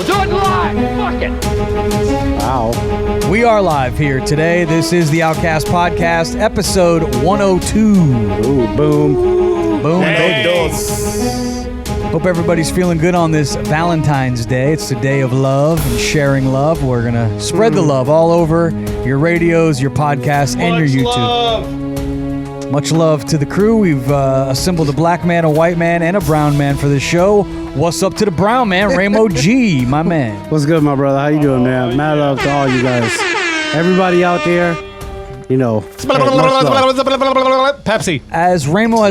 We'll do it live. Fuck it. Wow. We are live here today. This is the Outcast Podcast, episode 102. Ooh, boom. Boom. Hey. Hope everybody's feeling good on this Valentine's Day. It's the day of love and sharing love. We're going to spread the love all over your radios, your podcasts, and your YouTube. Much love to the crew. We've assembled a black man, a white man, and a brown man for this show. What's up to the brown man, Ramo G, my man? What's good, my brother? How you doing, man? Mad love to all you guys. Everybody out there, you know. Pepsi. As Ramo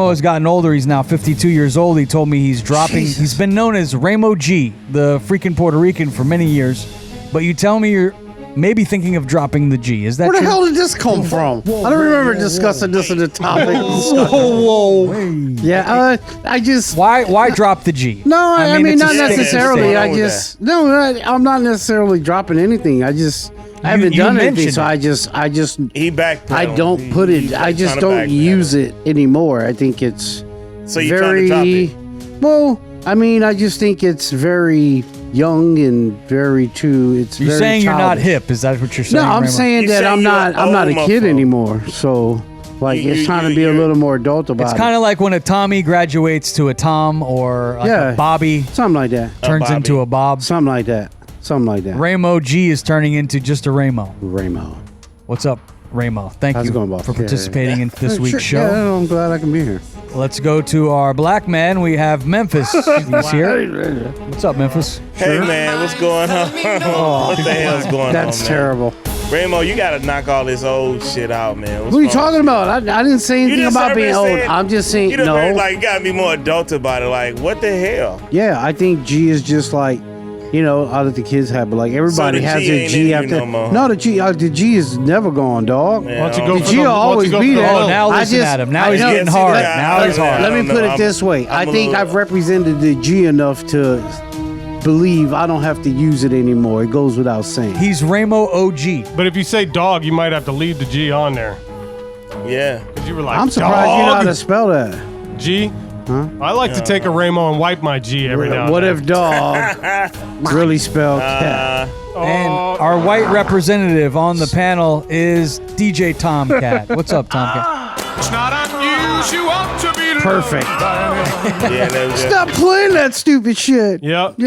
has gotten older, he's now 52 years old. He told me he's dropping. Jesus. He's been known as Ramo G, the freaking Puerto Rican, for many years. But you tell me you're maybe thinking of dropping the G. Is that Where the true? hell did this come from? I don't remember discussing this in the topic. Whoa. Yeah, I just... Why drop the G? No, I mean it's a not statement. necessarily. What's I wrong with just... No, I'm not necessarily dropping anything. I haven't you done anything, mentioned so it. I just... He backpedaled. I don't put it... I just don't use it anymore. I think it's So you trying to drop it? Well, I mean, I just think it's very young and very too. It's You're very saying you're not childish. hip? Is that what you're saying? No, I'm Ramo? saying You that saying I'm you're not. an I'm not a old kid motherfucker. anymore. So, like, it's trying to be a little more adult about It's it. kind of like when a Tommy graduates to a Tom, or like Yeah. a Bobby Something like that. turns Bobby. into a Bob. Something like that. Something like that. Ramo G is turning into just a Ramo. Ramo. What's up, Ramo? Thank How's you it going, boss? for participating in this week's Sure, show. Yeah, I'm glad I can be here. Let's go to our black man. We have Memphis. He's here. What's up, Memphis? Hey man, what's going on? What the hell's going on? That's man? terrible. Ramo, you gotta knock all this old shit out, man. What's What are you wrong? talking about? I didn't say anything just about heard being me old. saying- I'm just saying You done no. very, like, you gotta be more adult about it. Like, what the hell? Yeah, I think G is just like, you know, all that the kids have, but like everybody So the has G their ain't G in you after. no more. No, the G is never gone, dog. Man, Why don't you I go don't The for G the- will why don't always you go be for the- there. Oh, now I listen just- at him. Now I he's know. getting see hard. that. Now he's hard. Let me don't put know. it this way. I I'm a think little- I've represented the G enough to believe I don't have to use it anymore. It goes without saying. He's Ramo OG. But if you say dog, you might have to leave the G on there. Yeah. 'Cause you were like, I'm surprised you know how dog. to spell that. G? Huh? I like to take a Ramo and wipe my G every now and What then. if dog really spelled cat? And Oh, our white representative on the panel is DJ Tomkat. What's up, Tomkat? it's not unusual to be Perfect. Yeah, that was Stop playing that stupid shit. Yep.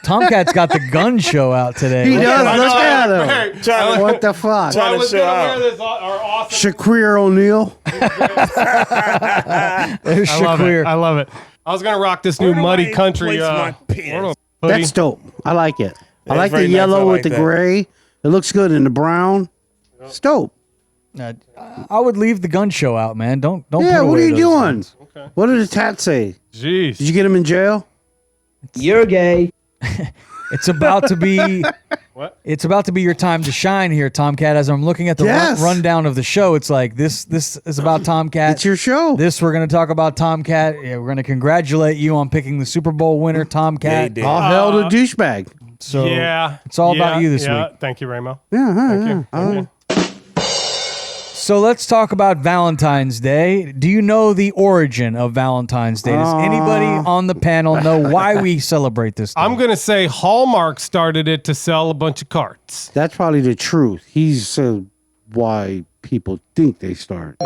Tomkat's got the gun show out today. He does. I Look know. at him. Hey, trying to, What the fuck? Try- I to was show gonna out. wear this our awesome. Shaquille O'Neal. There's I love it. Shaquille. I love it. I was gonna rock this new Where do muddy I country place my pants? hoodie. That's dope. I like it. I That's like the very nice. yellow I with like the that. gray. It looks good in the brown. It's dope. I would leave the gun show out, man. Don't Yeah, put what away are you those doing? guns. What did the tat say? Jeez. Did you get him in jail? You're gay. It's about to be What? It's about to be your time to shine here, Tomkat. As I'm looking at the Yes. rundown of the show, it's like this is about Tomkat. It's your show. This we're going to talk about Tomkat. Yeah, we're going to congratulate you on picking the Super Bowl winner, Tomkat. Yeah, he did. All hell to douchebag. So yeah. it's all about you this yeah. week. Thank you, Ramo. Yeah, Thank you. So let's talk about Valentine's Day. Do you know the origin of Valentine's Day? Does anybody on the panel know why we celebrate this day? I'm gonna say Hallmark started it to sell a bunch of carts. That's probably the truth. He's said why people think it started.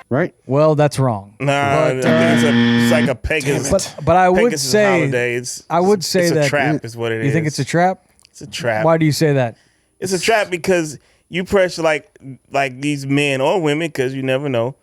Right? Well, that's wrong. Nah, I think it's like a Pegasus. But I would Pegasus say holiday. It's it's a trap is what it is. You think it's a trap? It's a trap. Why do you say that? It's a trap because you pressure like these men or women, because you never know,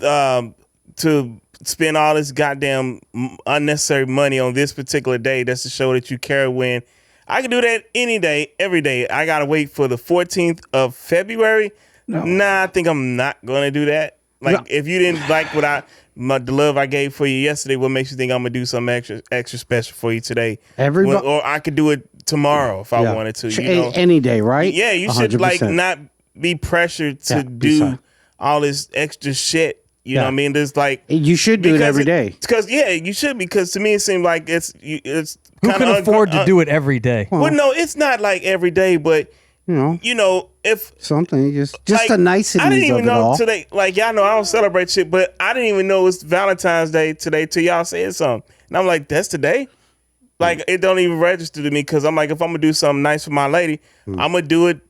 to spend all this goddamn unnecessary money on this particular day. That's to show that you care. When I can do that any day, every day. I gotta wait for the 14th of February. No. Nah, I think I'm not gonna do that. Like, No. if you didn't like the love I gave for you yesterday, what makes you think I'm gonna do something extra special for you today? Or I could do it tomorrow if I wanted to. You know? Any day, right? Yeah, you should 100%. like not be pressured to do all this extra shit. You know what I mean? There's like you should do it every day. Because you should, because to me it seems like it's Who kinda can afford to do it every day? Well, no, it's not like every day, but you know, if something just like, the niceties I didn't even of it know all. today. Like, y'all know I don't celebrate shit, but I didn't even know it's Valentine's Day today till y'all said something. And I'm like, that's today? Like, it don't even register to me because I'm like, if I'm going to do something nice for my lady, I'm going to do it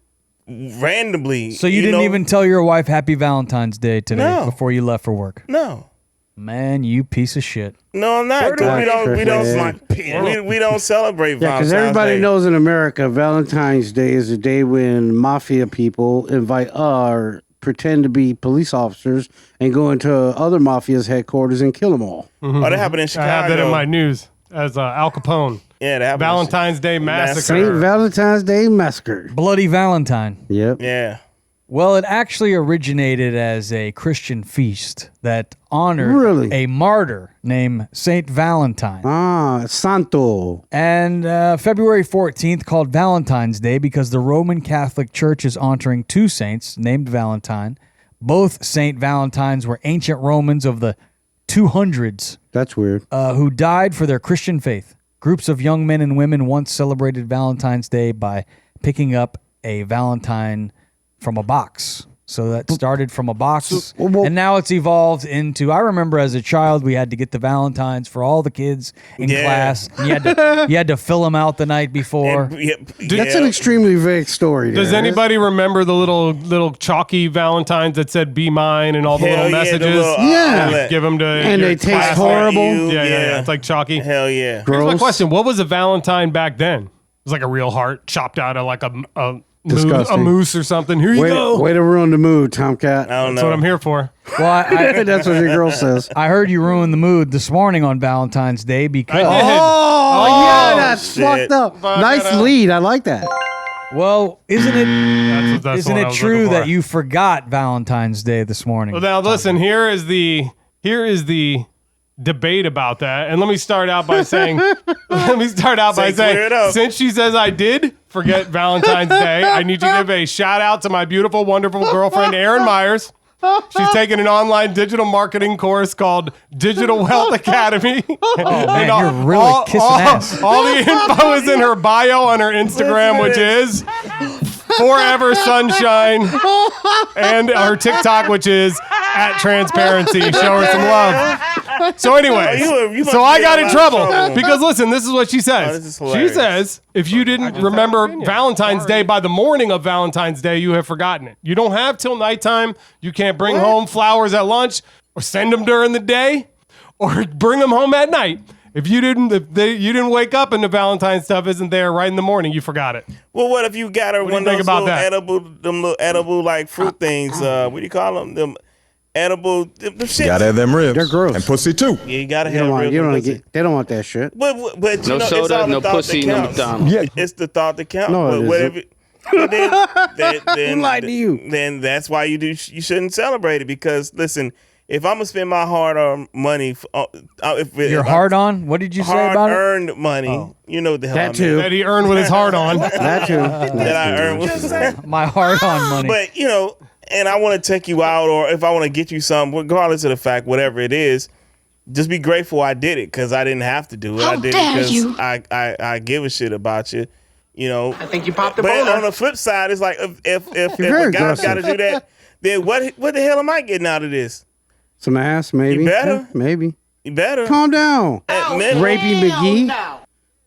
randomly. So you didn't even tell your wife Happy Valentine's Day today before you left for work? No. Man, you piece of shit. No, I'm not. 'Cause we don't celebrate Valentine's Day. Yeah, because everybody knows in America, Valentine's Day is a day when mafia people invite or pretend to be police officers and go into other mafia's headquarters and kill them all. Oh, that happened in Chicago. I have that in my news as Al Capone. Yeah, that happened. Valentine's Day Massacre. St. Valentine's Day Massacre. Bloody Valentine. Yep. Yeah. Well, it actually originated as a Christian feast that honored a martyr named Saint Valentine. Ah, Santo. And February 14th called Valentine's Day because the Roman Catholic Church is honoring two saints named Valentine. Both Saint Valentines were ancient Romans of the 200s. That's weird. Who died for their Christian faith. Groups of young men and women once celebrated Valentine's Day by picking up a Valentine from a box. So that started from a box, and now it's evolved into. I remember as a child, we had to get the Valentines for all the kids in class. You had to fill them out the night before. That's an extremely vague story. Does anybody remember the little chalky Valentines that said "Be mine" and all the little messages? Give them to. And they taste horrible. Yeah. It's like chalky. Hell yeah. Here's my question: what was a Valentine back then? It was like a real heart chopped out of like a moose or something. Here you go. Way to ruin the mood, Tomkat. I don't know. That's what I'm here for. Well, that's what your girl says. I heard you ruined the mood this morning on Valentine's Day because. Yeah, that's fucked up. Nice lead. I like that. Well, isn't it That's isn't what I it was true looking for. that you forgot Valentine's Day this morning? Well, now listen. Here is the debate about that, and let me start out by saying, since she says I did forget Valentine's Day, I need to give a shout out to my beautiful, wonderful girlfriend, Erin Myers. She's taking an online digital marketing course called Digital Wealth Academy. Man, you're really kissing ass. All the info is in her bio on her Instagram, which is Forever Sunshine, and her TikTok, which is @transparency. Show her some love. So anyway, so I got in trouble because listen, this is what she says. She says, if you didn't remember Valentine's Day by the morning of Valentine's Day, you have forgotten it. You don't have till nighttime. You can't bring home flowers at lunch or send them during the day or bring them home at night. If you didn't wake up and the Valentine stuff isn't there right in the morning, you forgot it. Well, what if you got her one of those little edible like fruit things? What do you call them? Them edible. Gotta have them ribs. They're gross. And pussy too. Yeah, you gotta have ribs. They don't want that shit. But No you know, soda, it's all no the thought pussy, that no counts. McDonald's. Yeah. It's the thought that counts. No, it but whatever. Then lied to you. Then that's why you shouldn't celebrate it because listen, if I'm gonna spend my hard-earned money, Your hard on? What did you say about it? hard-earned money, you know what the hell That I mean. too. That he earned with his heart on. That too. That I earned with. My hard on money. But you know, and I want to take you out, or if I want to get you something, regardless of the fact, whatever it is, just be grateful I did it because I didn't have to do it. I did it because I give a shit about you. You know, I think you popped a but boner. on the flip side, it's like if a guy's got to do that, then what the hell am I getting out of this? Some ass, maybe. You better. Yeah, maybe. You better. Calm down. At minimum. Rapey McGee.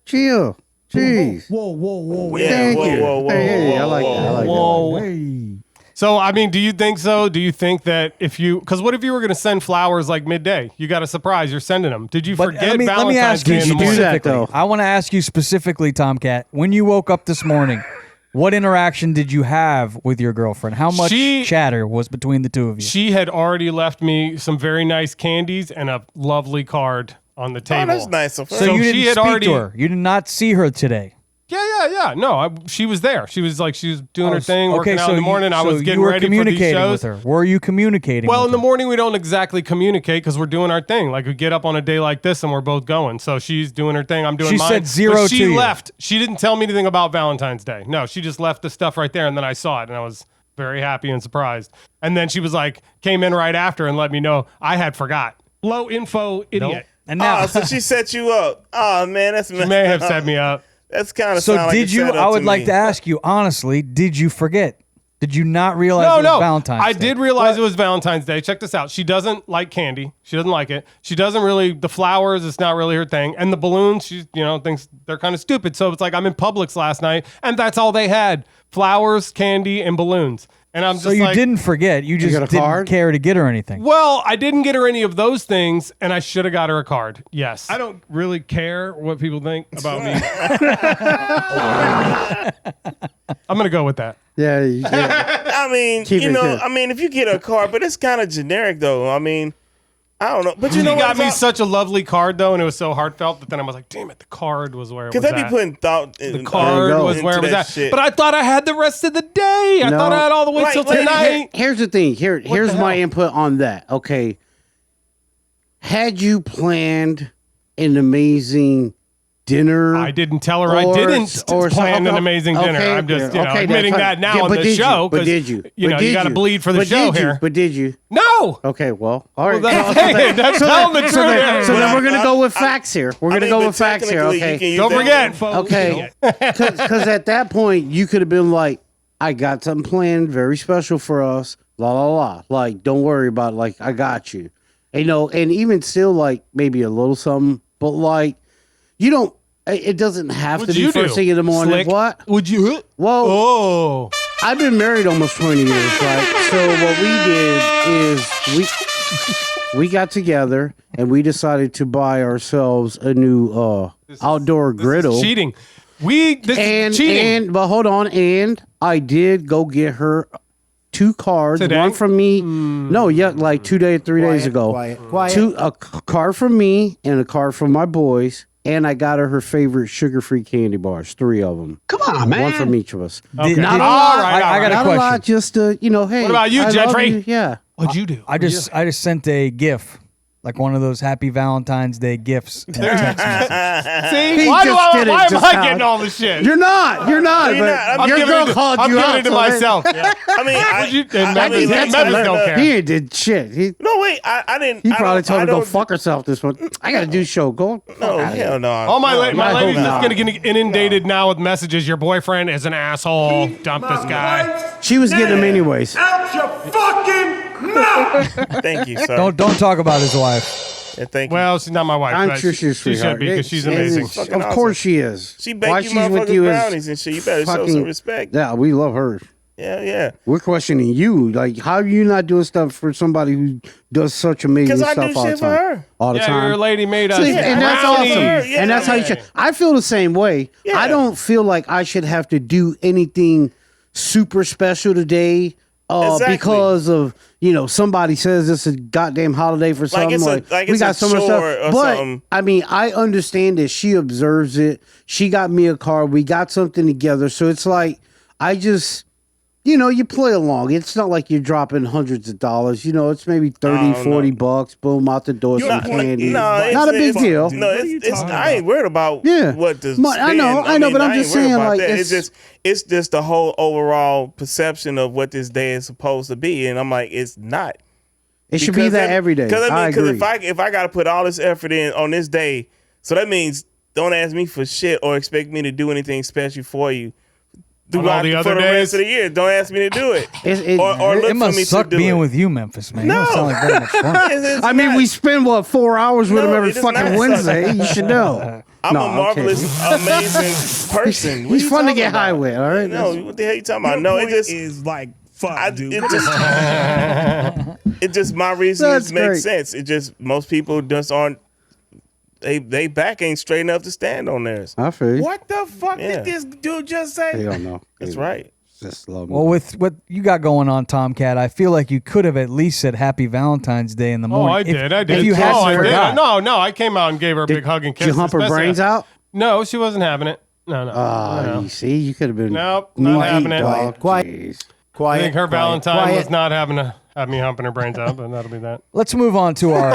Chill. Jeez. Yeah, Thank whoa, you. whoa, whoa, Hey, I whoa, like whoa, that. I like whoa. that. So, I mean, do you think so? Do you think that because what if you were going to send flowers like midday? You got a surprise. You're sending them. Did you forget let me Valentine's ask Day you in the do morning? that, specifically. though? I want to ask you specifically, Tomkat. When you woke up this morning, what interaction did you have with your girlfriend? How much chatter was between the two of you? She had already left me some very nice candies and a lovely card on the table. Oh, that's nice of her. So you she didn't had speak already- to her. You did not see her today. Yeah. No, she was there. She was doing her thing, working out in the morning. I was getting you were ready for these communicating shows. with her. Were you communicating? Well, with in the her? morning we don't exactly communicate because we're doing our thing. Like we get up on a day like this and we're both going. So she's doing her thing. I'm doing She mine. said zero But she to you. left. She didn't tell me anything about Valentine's Day. No, she just left the stuff right there, and then I saw it, and I was very happy and surprised. And then she was like, came in right after and let me know I had forgot. Low info idiot. And now, So she set you up. Oh man, that's She may have set me up. That's kind of so like did a you? setup I would to like me. to ask you honestly. Did you forget? Did you not realize it was Valentine's Day? I did realize it was Valentine's Day. Check this out. She doesn't like candy. She doesn't like it. She doesn't really, the flowers, it's not really her thing. And the balloons, she, thinks they're kind of stupid. So it's like, I'm in Publix last night, and that's all they had. Flowers, candy, and balloons. And I'm just so you didn't forget. You just didn't care to get her anything. Well, I didn't get her any of those things, and I should have got her a card. Yes. I don't really care what people think about me. I'm going to go with that. Yeah. I mean, if you get a card, but it's kind of generic, though. I mean, I don't know. But you know got me such a lovely card, though, and it was so heartfelt that then I was like, damn it, the card was where it was at. Because they be putting thought the card was where it was at. Shit. But I thought I had the rest of the day. I thought I had all the way till tonight. Here's the thing. Here's my input on that. Okay. Had you planned an amazing dinner? I didn't tell her I didn't plan an amazing dinner. I'm just, admitting that now on the show. But did you? You got to bleed for the show here. But did you? No. Okay, well, all right. That's telling the truth. So then we're going to go with facts here. We're going to go with facts here, okay? Don't forget, folks. Okay. Because at that point, you could have been like, I got something planned very special for us, la, la, la. Like, don't worry about it. Like, I got you. And even still, like, maybe a little something. But, like, you don't, it doesn't have to be first thing in the morning. Slick? What? Would you? Well, oh. I've been married almost 20 years, right? So what we did is we got together and we decided to buy ourselves a new outdoor griddle. Is cheating. This is cheating. But hold on, and I did go get her 2 cards. Today? One from me. No, like 3 days ago. Quiet. A card from me and a card from my boys. And I got her favorite sugar-free candy bars, 3 of them. Come on, man. One from each of us. Okay. Not a All lot. right. I got a Not question. a lot, just hey. What about you, I love Gentry? you. Yeah. What'd you do? I just sent a GIF, like one of those Happy Valentine's Day GIFs. See, He why just did it am I just now. getting all this shit? You're not. You're But not. your girl called you out. I'm giving it to myself. I mean, Memphis don't care. He did shit. No, wait. I didn't. He probably told her to go fuck herself this one. I got to do show. Go. No, hell no. All my lady's hope just going to get inundated now with messages. Your boyfriend is an asshole. Dump this guy. She was getting them anyways. Out your fucking mouth! Thank you, sir. Don't talk about his wife. Yeah, thank you. Well, she's not my wife. I'm but sure she's she should be because she's amazing. Of course she is. She Why baked you she's with motherfucking you is brownies and shit. You better show some respect. Yeah, we love her. Yeah. We're questioning you. Like, how are you not doing stuff for somebody who does such amazing Because stuff I do all the shit for time? her. All the time. Your lady made us See, and that's awesome. brownies. Yeah, and that's how you should. I feel the same way. Yeah. I don't feel like I should have to do anything super special today Exactly. because of, somebody says it's a goddamn holiday for something. Like we got it's so a much chore stuff. or But, something. I mean, I understand that she observes it. She got me a card. We got something together. So it's like, I just... you play along. It's not like you're dropping hundreds of dollars. It's maybe 30, 40 bucks. Boom, out the door, some candy. Not a big deal. No, I ain't worried about what the I know, but I'm just saying, like, it's just the whole overall perception of what this day is supposed to be, and I'm like, it's not. It should be that every day. I agree. Because if I got to put all this effort in on this day, so that means don't ask me for shit or expect me to do anything special for you. All the other for the days? rest of the year, don't ask me to do it. Or look It for must me suck to do being it. with you, Memphis, man. No. You don't sound like very much fun. It's I mean, not. we spend 4 hours with No, him every it does fucking not Wednesday. You should know. I'm No, a I'm marvelous, amazing person. What He's you fun to talking get about? high with. All right. No, what the hell you talking about? No, it just is like fuck, dude. it just my reasons That's make great. sense. It just most people just aren't. They back ain't straight enough to stand on theirs. I feel you. What the fuck Yeah. did this dude just say? They don't know. That's right. Just love me. Well, with what you got going on, Tomkat, I feel like you could have at least said Happy Valentine's Day in the Oh, morning. I did. If you had I forgot. did. No, I came out and gave her a big hug and kiss. Did you hump her brains out? No, she wasn't having it. No. You see, you could have been. Nope, not having it. Dog. Quiet. Jeez. I think her Valentine quiet. was not having to have me humping her brains out, but that'll be that. Let's move on to our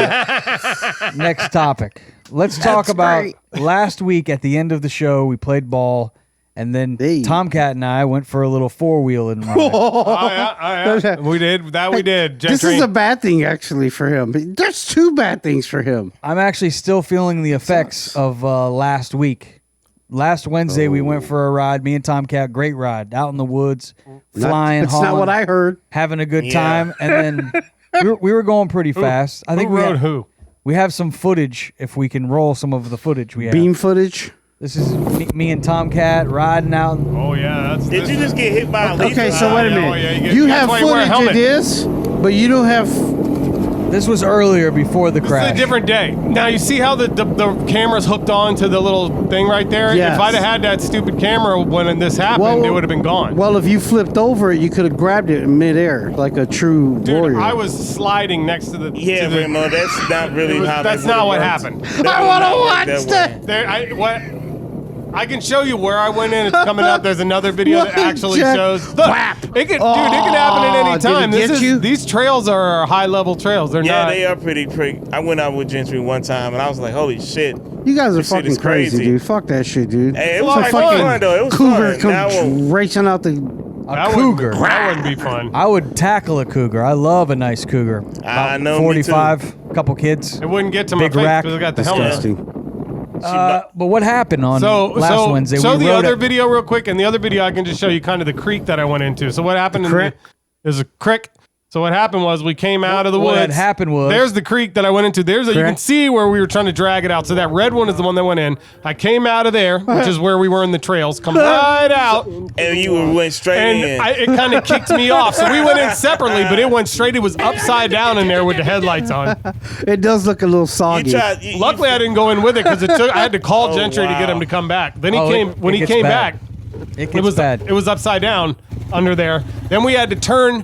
next topipic. Let's talk about great. last week at the end of the show, we played ball, and then Hey. Tomkat and I went for a little four-wheeling ride. Oh, yeah. We did. We did. This Gentry. is a bad thing, actually, for him. There's 2 bad things for him. I'm actually still feeling the effects of last week. Last Wednesday, we went for a ride. Me and Tomkat, great ride. Out in the woods, flying, That's hauling, not what I heard. having a good time. And then we were going pretty fast. I think Who rode who? we have some footage, if we can roll some of the footage we have. Beam footage. This is me and Tomkat riding out. Oh, yeah. Did you just get hit by a leaf? Okay, so wait a yeah, minute. oh, yeah, you that's have why you wear a footage of helmet. this, but you don't have. This was earlier before the It's crash. a different day. Now, you see how the camera's hooked on to the little thing right there? Yes. If I'd have had that stupid camera when this happened, it would have been gone. Well, if you flipped over it, you could have grabbed it in midair like a true Dude, warrior. I was sliding next to the... Yeah, to the, Remo, that's not really how that's that not what works. happened. I want to watch that. I can show you where I went in. It's coming up. There's another video that actually Jack. shows. Look, it can happen at any Did it time. get you? These trails are high-level trails. They're Yeah, not. they are pretty. I went out with Gentry one time, and I was like, "Holy shit!" You guys are This shit fucking is crazy, crazy. dude. Fuck that shit, dude. Hey, it It's was a like fucking fun though. It was Cougar fun. Now, comes racing out the. That cougar. That wouldn't be fun. I would tackle a cougar. I love a nice cougar. I know, me 45, couple kids. It wouldn't get to my Big face rack. because I got the helmet. Disgusting. But what happened on last Wednesday? Show we the rode other it- video real quick, and the other video I can just show you kind of the creek that I went into. So what happened? There's a creek. So what happened was we came out of the woods. What had happened was there's the creek that I went into. You can see where we were trying to drag it out. So that red one is the one that went in. I came out of there, which is where we were in the trails. Come right out, and you went straight and in. it kind of kicked me off. So we went in separately, but it went straight. It was upside down in there with the headlights on. It does look a little soggy. Luckily, I didn't go in with it because I had to call Oh, Gentry to get him to come back. Then he came. it When he gets came bad. back, It it gets was bad. it was upside down under there. Then we had to turn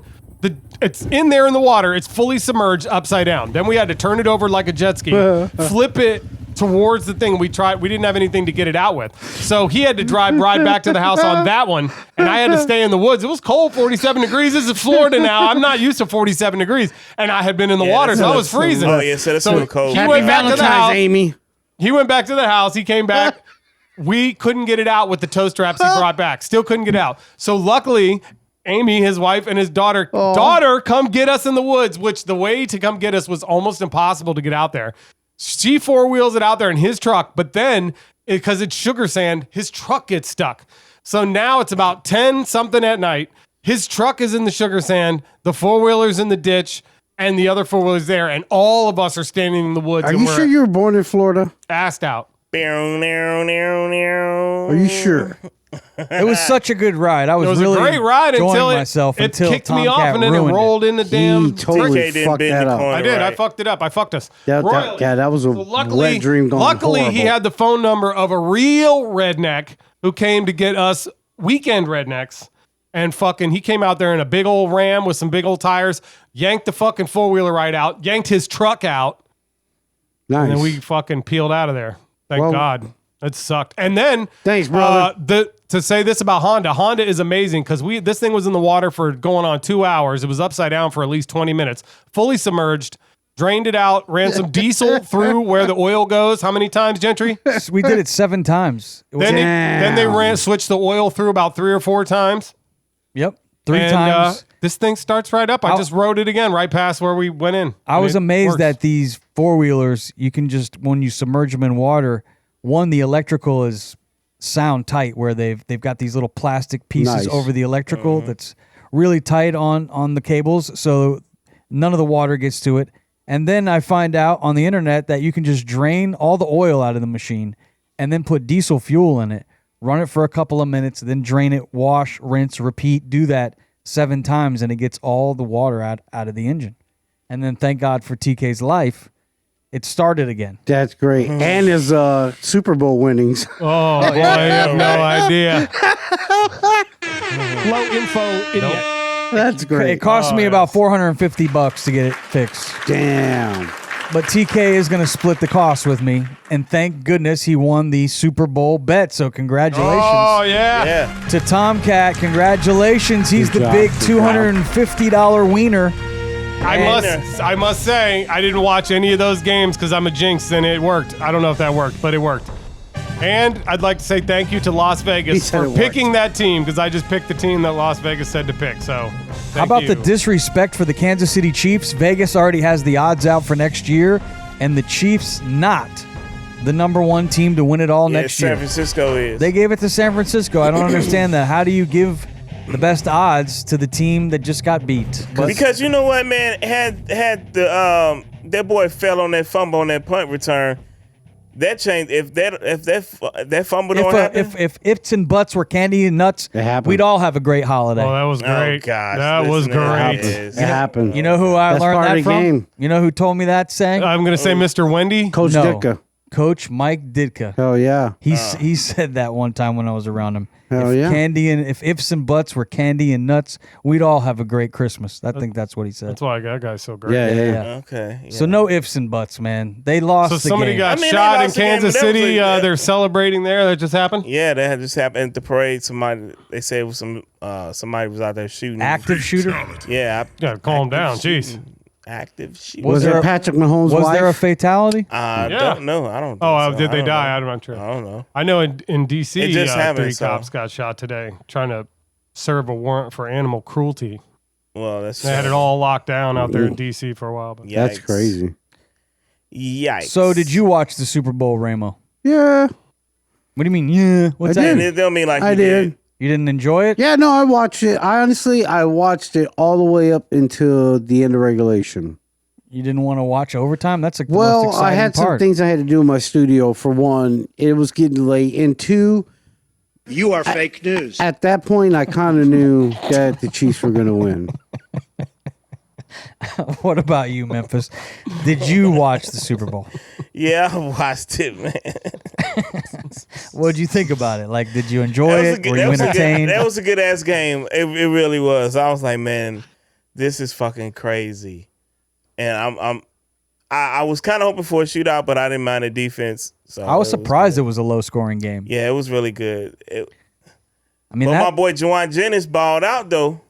it's in there in the water. It's fully submerged upside down. Then we had to turn it over like a jet ski, flip it towards the thing. We didn't have anything to get it out with. So he had to right back to the house on that one. And I had to stay in the woods. It was cold, 47 degrees. This is Florida now. I'm not used to 47 degrees. And I had been in the water, so I was freezing. Oh, yeah, so that's a little cold. He Happy went back to the Valentine's, house. Amy. He went back to the house. He came back. We couldn't get it out with the toe straps he brought back. Still couldn't get out. So luckily, Amy, his wife, and his daughter, come get us in the woods, which the way to come get us was almost impossible to get out there. She four-wheels it out there in his truck, but then, because it's sugar sand, his truck gets stuck. So now it's about 10-something at night. His truck is in the sugar sand, the four-wheeler's in the ditch, and the other four-wheeler's there, and all of us are standing in the woods. Are and you we're sure you were born in Florida? assed out. Are you sure? It was such a good ride. I was, It was really a great ride enjoying until myself it until kicked me off Tomkat and then it ruined rolled in the damn. He totally TK didn't fucked bend that the up. corner. I did. I right. fucked it up. I fucked us. That was a wet dream gone Luckily, he horrible. had the phone number of a real redneck who came to get us weekend rednecks. And fucking, he came out there in a big old Ram with some big old tires, yanked the fucking four-wheeler right out, yanked his truck out, Nice. and then we fucking peeled out of there. Thank Well- God. It sucked. And then, Thanks, brother. To say this about Honda, Honda is amazing because this thing was in the water for going on 2 hours. It was upside down for at least 20 minutes, fully submerged, drained it out, ran some diesel through where the oil goes. How many times, Gentry? We did it 7 times. It was, Then they switched the oil through about 3 or 4 times. yep, 3 And, times. this thing starts right up. I just rode it again right past where we went in. I And was it amazed works. that these four-wheelers, you can just, when you submerge them in water, the electrical is sound tight where they've got these little plastic pieces Nice. over the electrical that's really tight on the cables, so none of the water gets to it. And then I find out on the internet that you can just drain all the oil out of the machine and then put diesel fuel in it, run it for a couple of minutes, then drain it, wash, rinse, repeat, do that 7 times, and it gets all the water out of the engine. And then thank God for TK's life, it started again. That's great. And his Super Bowl winnings. Oh, boy, I have no idea. Low info idiot. That's great. It cost me about $450 to get it fixed. Damn. But TK is going to split the cost with me, and thank goodness he won the Super Bowl bet. So congratulations Oh, yeah. Yeah. to Tomkat. Congratulations, he's Good the job, big good job. $250 wiener. I must say, I didn't watch any of those games because I'm a jinx, and it worked. I don't know if that worked, but it worked. And I'd like to say thank you to Las He Vegas said for it worked. picking that team because I just picked the team that Las Vegas said to pick. So, How about the disrespect for the Kansas City Chiefs? Vegas already has the odds out for next year, and the Chiefs not the number one team to win it all Yeah, next San year. Francisco is. They gave it to San Francisco. I don't understand that. How do you give the best odds to the team that just got beat? But Because you know what, man, had the that boy fell on that fumble on that punt return, that changed. If that fumble don't happen, if ifs and buts were candy and nuts, It happened. we'd all have a great holiday. Oh, that was great. gosh, that was listen to great. this. It happened. You know who I That's learned part that of the from? game. You know who told me that saying? I'm going to say Mr. Wendy. Coach No. Ditka. Coach Mike Ditka. Hell yeah. He said that one time when I was around him. Hell if yeah. if ifs and buts were candy and nuts, we'd all have a great Christmas. I think that's what he said. That's why that guy's so great. Yeah. Okay. Yeah. So no ifs and buts, man. They lost So the somebody game. got I mean, they shot in lost the game, Kansas but that was City. like- They're celebrating there. That just happened. Yeah, that had just happened at the parade. They said it was somebody was out there shooting. Active shooter. Yeah. Yeah, calm down. Jeez. Active shooting. Was there it a- Patrick Mahomes' Was wife? there a fatality? I Yeah. don't know. I don't. Oh, think so. did they don't die? know. I'm not sure. I don't know. I know in D.C., It just happened, 3 so- cops got shot today trying to serve a warrant for animal cruelty. Well, that's They had it all locked down out there in D.C. for a while. But That's Yikes. crazy. Yikes. So did you watch the Super Bowl, Ramo? Yeah. What do you mean? Yeah. What's I that? did. It don't mean like I you did. You didn't enjoy it? Yeah, no, I watched it. I watched it all the way up until the end of regulation. You didn't want to watch overtime? That's like the most Well, exciting I had some part. things I had to do in my studio. For one, it was getting late. And two, You are fake news. at that point, I kind of knew that the Chiefs were going to win. What about you, Memphis? Did you watch the Super Bowl? Yeah, I watched it, man. What did you think about it? Like, did you enjoy That was a it? good- Were that you was a good- entertained? That was a good ass game. It really was. I was like, man, this is fucking crazy. And I was kind of hoping for a shootout, but I didn't mind the defense. So I was it surprised good. it was a low-scoring game. Yeah, it was really good. I mean, But that, my boy Juwan Jennings balled out though.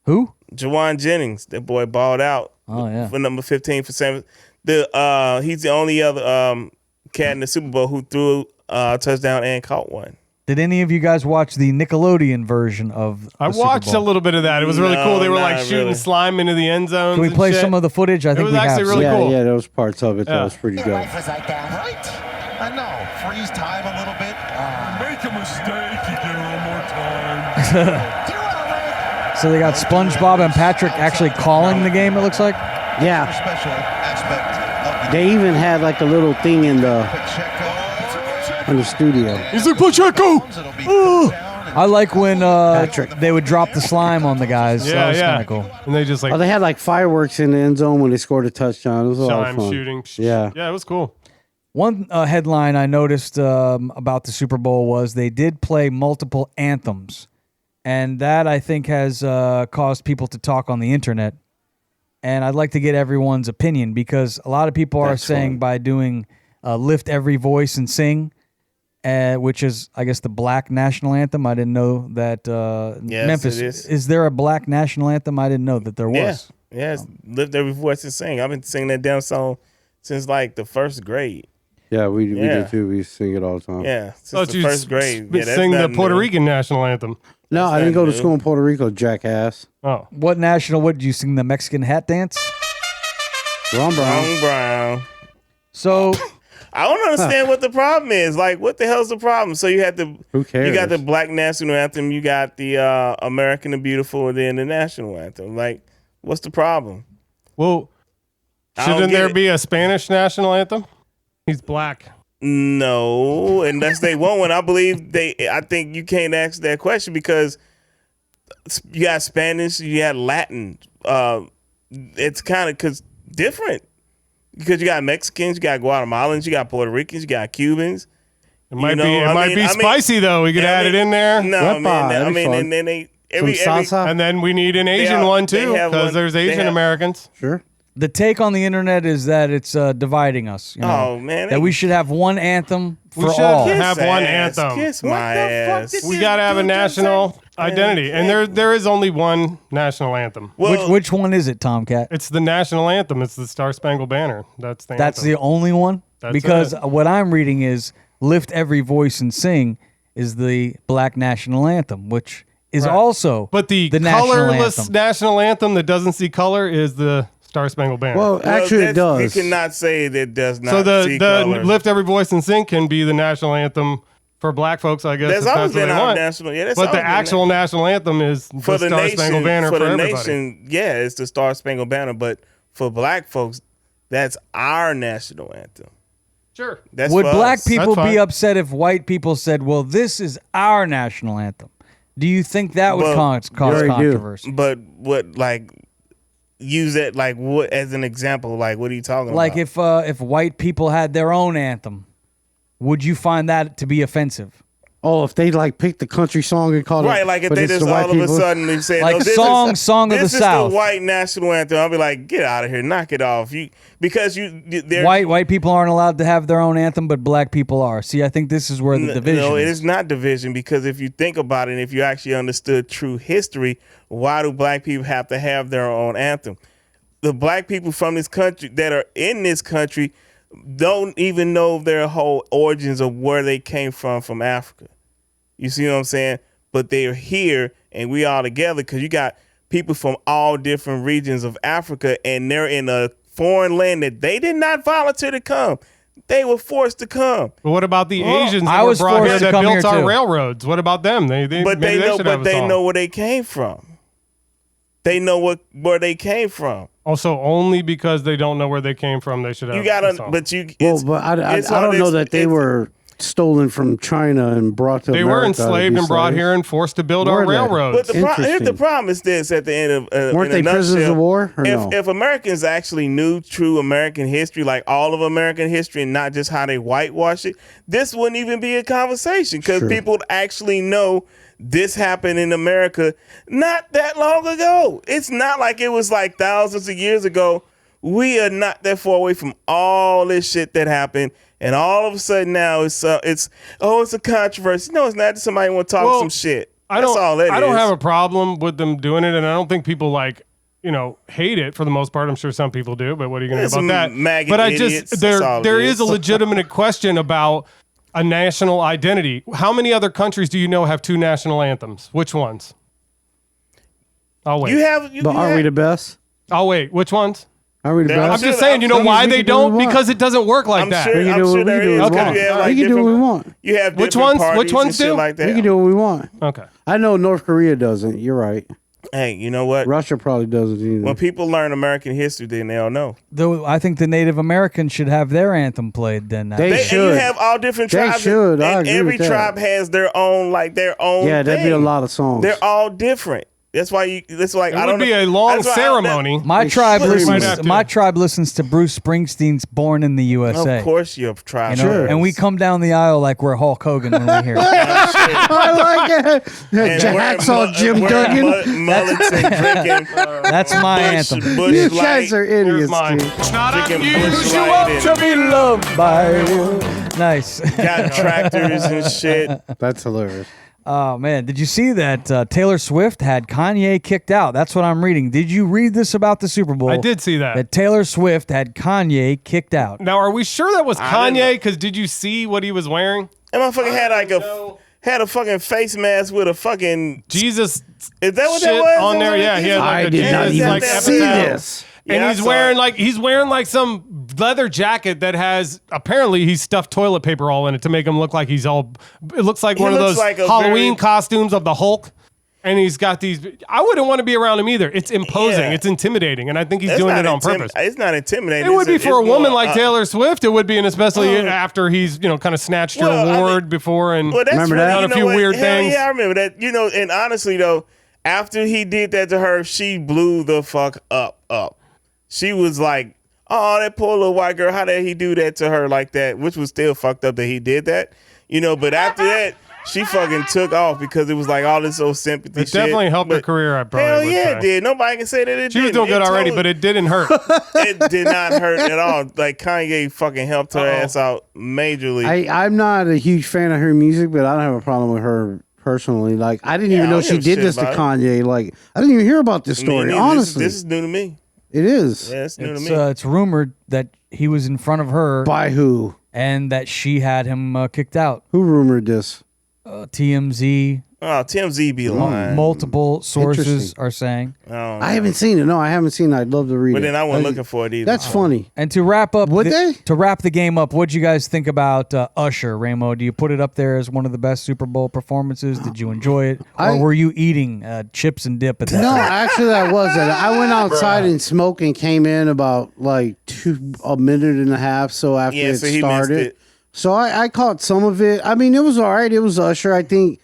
who? Juwan Jennings, that boy balled out. Oh, yeah. For number 15 for San. He's the only other cat in the Super Bowl who threw a touchdown and caught one. Did any of you guys watch the Nickelodeon version of the I Super watched Bowl? a little bit of that. It was really No, cool. They were not like shooting really. slime into the end zones. Can we and play shit. some of the footage? I think was we actually have. really yeah, cool. yeah, there was parts of it Yeah. that was pretty good. Life is like that, right? I know. Freeze time a little bit. Make a mistake, you get it one more time. Do it already. So they got SpongeBob and Patrick actually calling the game, it looks like. Yeah, Special aspect of they even had like a little thing in the studio. He's like, Pacheco! I like when Patrick. they would drop the slime on the guys. So that Yeah, was yeah. kind of cool. And they just like Oh, they had like fireworks in the end zone when they scored a touchdown. It was a lot of shine fun. shooting. Yeah. Yeah, it was cool. One headline I noticed about the Super Bowl was they did play multiple anthems. And that, I think, has caused people to talk on the internet. And I'd like to get everyone's opinion because a lot of people are That's saying fun. by doing Lift Every Voice and Sing, which is, I guess, the Black National Anthem. I didn't know that. Yes, Memphis, it is. is there a Black National Anthem? I didn't know that there was. Yeah, it's lift every voice and sing. I've been singing that damn song since like the first grade. Yeah, we Yeah. did too. We sing it all the time. Yeah, since Thought the you first grade. Yeah, that's sing the nothing Puerto new. Rican national anthem. No, I didn't nothing go to new. school in Puerto Rico, jackass. Oh, What did you sing the Mexican hat dance? Ron Brown. Brown Brown. So I don't understand what the problem is. Like, what the hell's the problem? So you had the Who cares? You got the Black National Anthem. You got the American the Beautiful, and then the National Anthem. Like, what's the problem? well, I don't shouldn't get there it. be a Spanish national anthem? He's black. No, unless they want one. I think you can't ask that question because you got Spanish, you got Latin. It's kind of different because you got Mexicans, you got Guatemalans, you got Puerto Ricans, you got Cubans. It might know, be. It I might mean- be I mean- spicy though. We could Yeah, I add mean, it in there. No, Wepa, man. I that'd be mean, fun. and then they Some salsa. And then we need an Asian have- one they too, have because one- there's they Asian have- Americans. Sure. the take on the internet is that it's dividing us. You know, Oh, man, that we should have one anthem We for should all. have one ass, anthem. Kiss my ass. We gotta have a national identity, and there is only one national anthem. Well, Which one is it, Tomkat? It's the national anthem. It's the Star Spangled Banner. That's the That's anthem. the only one? That's because it. what I'm reading is Lift Every Voice and Sing is the Black National Anthem, which is Right. also But the national colorless anthem. national anthem that doesn't see color is the Star Spangled Banner. Well, actually, it does. You cannot say that does not. So the colors. Lift Every Voice and Sing can be the national anthem for black folks, I guess. That's if always that's what been they our want. national. Yeah, that's But the always been actual national anthem is for the the Star nation. Spangled Banner for the everybody. nation, yeah, it's the Star Spangled Banner. But for black folks, that's our national anthem. Sure. That's Would for black us. people That's be fine. upset if white people said, well, this is our national anthem? Do you think that would Well, cause Very do. controversy? But what, like, use that like what as an example? Like, what are you talking Like about? if white people had their own anthem, would you find that to be offensive? Oh, if they like picked the country song and called it Right, like if but they it's just the white all of a people. sudden they say, Like no, this song is, of the this is South. the white national anthem. I'll be like, get out of here, knock it off. They're White people aren't allowed to have their own anthem, but black people are. See, I think this is where the division No, it is. is not division because if you think about it, and if you actually understood true history, why do black people have to have their own anthem? The black people from this country that are in this country don't even know their whole origins of where they came from Africa. You see what I'm saying? But they're here and we all together because you got people from all different regions of Africa and they're in a foreign land that they did not volunteer to come. They were forced to come. But what about the Asians I that were was brought forced here to that come built here our too. railroads? What about them? They But maybe they know, should have but a they song. know where they came from. They know where they came from. Also, only because they don't know where they came from, they should have You a gotta, song. but you. Well, it's- but I it's don't all know this- that they it's- were stolen from China and brought to They America were to enslaved be and brought slaves. here and forced to build Were our they? railroads. But here's the Interesting. problem is this: at the end of Weren't in a they prisoners nutshell, of war, or no? if Americans actually knew true American history, like all of American history, and not just how they whitewash it, this wouldn't even be a conversation because Sure. people would actually know this happened in America not that long ago. It's not like it was like thousands of years ago. We are not that far away from all this shit that happened. And all of a sudden now it's a controversy. No, it's not. Just somebody want to talk some shit. That's all that I don't is. have a problem with them doing it, and I don't think people hate it for the most part. I'm sure some people do, but what are you going to There's do about some that? maggot But idiots. That's all it there is. is a legitimate question about a national identity. How many other countries do you know have two national anthems? Which ones? I'll wait. But are we the best? I'll wait. Which ones? Are we the Yeah, best? I'm just saying, you know sure why we they can do what we don't? want. Because it doesn't work like I'm that. sure, We can I'm do sure what we there do is. what we Okay. want. You have, like, We can do what we different- want. You have Which different ones- parties which ones and shit do? like that. We can do what we want. Okay. I know North Korea doesn't. You're right. Hey, you know what? Russia probably doesn't either. When people learn American history, then they'll know. Though I think the Native Americans should have their anthem played then. They And you should. have all different They tribes. should. I And agree every with that. tribe has their own Yeah, that'd be a thing. lot of songs. They're all different. That's why that's like It I would don't be know. a long That's why ceremony. My They tribe should. Might have listens. to. My tribe listens to Bruce Springsteen's "Born in the USA." Of course, your tribe. You know? Sure. And we come down the aisle like we're Hulk Hogan when we hear it. I like it. Hacksaw Jim Duggan. Mullets and drinking. That's my anthem. Bush You Light, guys are idiots, mine. dude. drinking Bush Light to be loved by you. Nice. and got tractors and shit. That's hilarious. Oh man, did you see that Taylor Swift had Kanye kicked out? That's what I'm reading. Did you read this about the Super Bowl? I did see that. That Taylor Swift had Kanye kicked out. Now, are we sure that was I didn't know. Kanye? Because did you see what he was wearing? That motherfucker had like a fucking face mask with a fucking. Jesus Is that what shit that was? on there. Yeah, he had like I a did not Jesus, even like, see epitaph. this. And Yeah, I he's saw wearing like some leather jacket that has apparently he's stuffed toilet paper all in it to make him look like he's all. It looks like one of looks those like a Halloween very- costumes of the Hulk. And he's got these. I wouldn't want to be around him either. It's imposing. Yeah. It's intimidating, and I think he's It's doing not it on intim- purpose. It's not intimidating. It would be It's for a woman more, like Taylor Swift. It would be, and especially Well, after he's kind of snatched well, your I award mean- before and Well, that's Remember really, that? you Done a know few what? weird Hell things. Yeah, I remember that. And honestly though, after he did that to her, she blew the fuck up. She was like, "Oh, that poor little white girl. How did he do that to her like that?" Which was still fucked up that he did that. But after that, she fucking took off because it was like all this old sympathy. It definitely helped her But career, I probably Hell would yeah, say. it did. Nobody can say that it She was didn't. doing good It already, totally- but it didn't hurt. it did not hurt at all. Like Kanye fucking helped her ass out majorly. I'm not a huge fan of her music, but I don't have a problem with her personally. Like, I didn't even I know don't she give a did shit this to about it. Kanye. Like, I didn't even hear about this Me story. neither. Honestly, this is new to me. it is. Yeah, it's new to me. It's rumored that he was in front of her By who? and that she had him kicked out. Who rumored this? TMZ Oh, TMZ be lying. Multiple sources Interesting. are saying. I haven't seen it. No, I haven't seen it. I'd love to read it. But then I wasn't looking for it either. That's funny. And to wrap up, Would they? To wrap the game up, what'd you guys think about Usher, Ramo? Do you put it up there as one of the best Super Bowl performances? Did you enjoy it, or were you eating chips and dip at that No, time? actually, I wasn't. I went outside and smoked and came in about like a minute and a half. So after Yeah, it so he missed started, it. so I caught some of it. I mean, it was all right. It was Usher. I think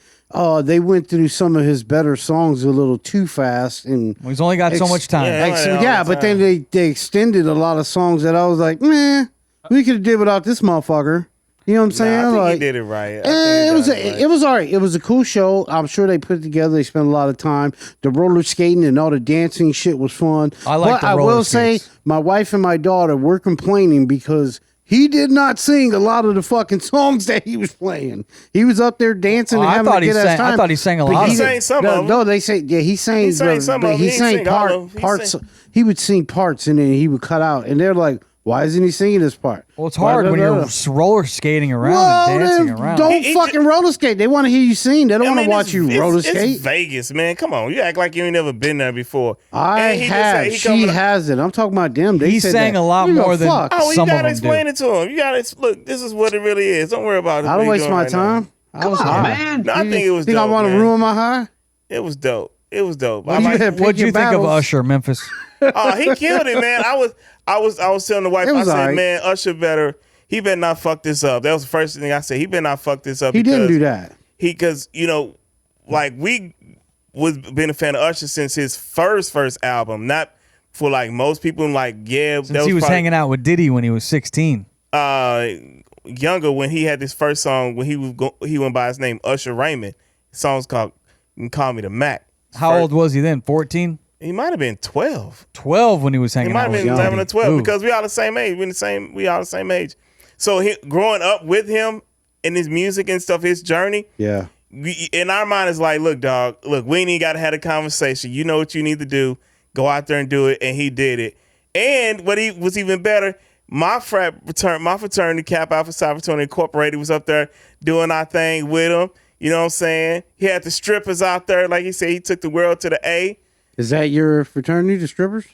they went through some of his better songs a little too fast, and He's only got so much time. Yeah. all the but then time. they extended a lot of songs that I was like, man, we could have did without this motherfucker. You know what I'm saying? I think like, he did it right. it was all right. It was a cool show. I'm sure they put it together. They spent a lot of time. The roller skating and all the dancing shit was fun. I like but the I roller will say, skates. my wife and my daughter were complaining because he did not sing a lot of the fucking songs that he was playing. He was up there dancing and I having thought a he good ass sang- I time. thought he sang a But lot of He them. sang some no, of them. No, they say he sang. He sang some of them. He He ain't sang sing all of them. He parts. sang- He would sing parts and then he would cut out, and they're like, "Why isn't he singing this part?" Well, it's hard when you're roller skating around and dancing then around. Don't He fucking roller skate. They want to hear you sing. They don't want to watch you roller It's skate. Vegas, man. Come on. You act like you ain't never been there before. I And he just have. said he She coming up- hasn't. I'm talking about them. They He said sang that. a lot You know, more than- fuck. Oh, you Some of gotta them explain do. it to him. You gotta look. This is what it really is. Don't worry about it. I don't waste my time. I was high. man. No, I think it was Think dope, I want to man. ruin my high? It was dope. It was dope. Well, I you like, had- What'd you your think of battles. Usher, Memphis? oh, he killed it, man. I was telling the wife. It I was said, alright. man, Usher better. He better not fuck this up. That was the first thing I said. He better not fuck this up. He didn't because do that. Because like we was been a fan of Usher since his first album. Not for like most people. Like Since he was hanging out with Diddy when he was 16. Younger when he had this first song when he went by his name Usher Raymond. The song's called "You Can Call Me the Mac." How old was he then? 14? He might have been 12. 12 when he was He hanging might out have with been Diddy. 11 or 12 Ooh. because we all the same age. We all the same age. So growing up with him and his music and stuff, his journey, Yeah. in our mind is like, look, dog, look, we ain't even got to have a conversation. You know what you need to do. Go out there and do it. And he did it. And what he was even better, my fraternity, Kappa Alpha Psi Fraternity Incorporated, was up there doing our thing with him. You know what I'm saying? He had the strippers out there. Like he said, he took the world to the A. Is that your fraternity, the strippers?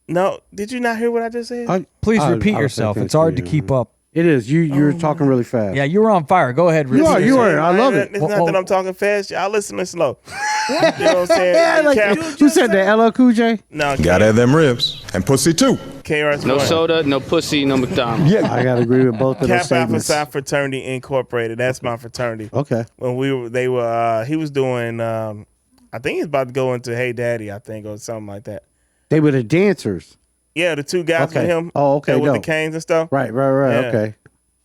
No, did you not hear what I just said? Please I repeat was yourself. thinking It's hard to you. keep up. It is. You're talking really fast. Yeah, you were on fire. Go ahead. You are. repeat You yourself. are. I love it. It's not that I'm talking fast. Y'all listening slow. You know what I'm saying? Yeah, like, who said that? LL Cool J? No, Gotta have them ribs. And pussy too. KRS No soda, no pussy, no McDonald's. I gotta agree with both of those Kappa Alpha statements. Psi Fraternity Incorporated. That's my fraternity. Okay. When he was doing, I think he's about to go into Hey Daddy, I think, or something like that. They were the dancers. Yeah, the two guys Okay. with him. Oh, okay, With the dope. canes and stuff. Right. Yeah. Okay.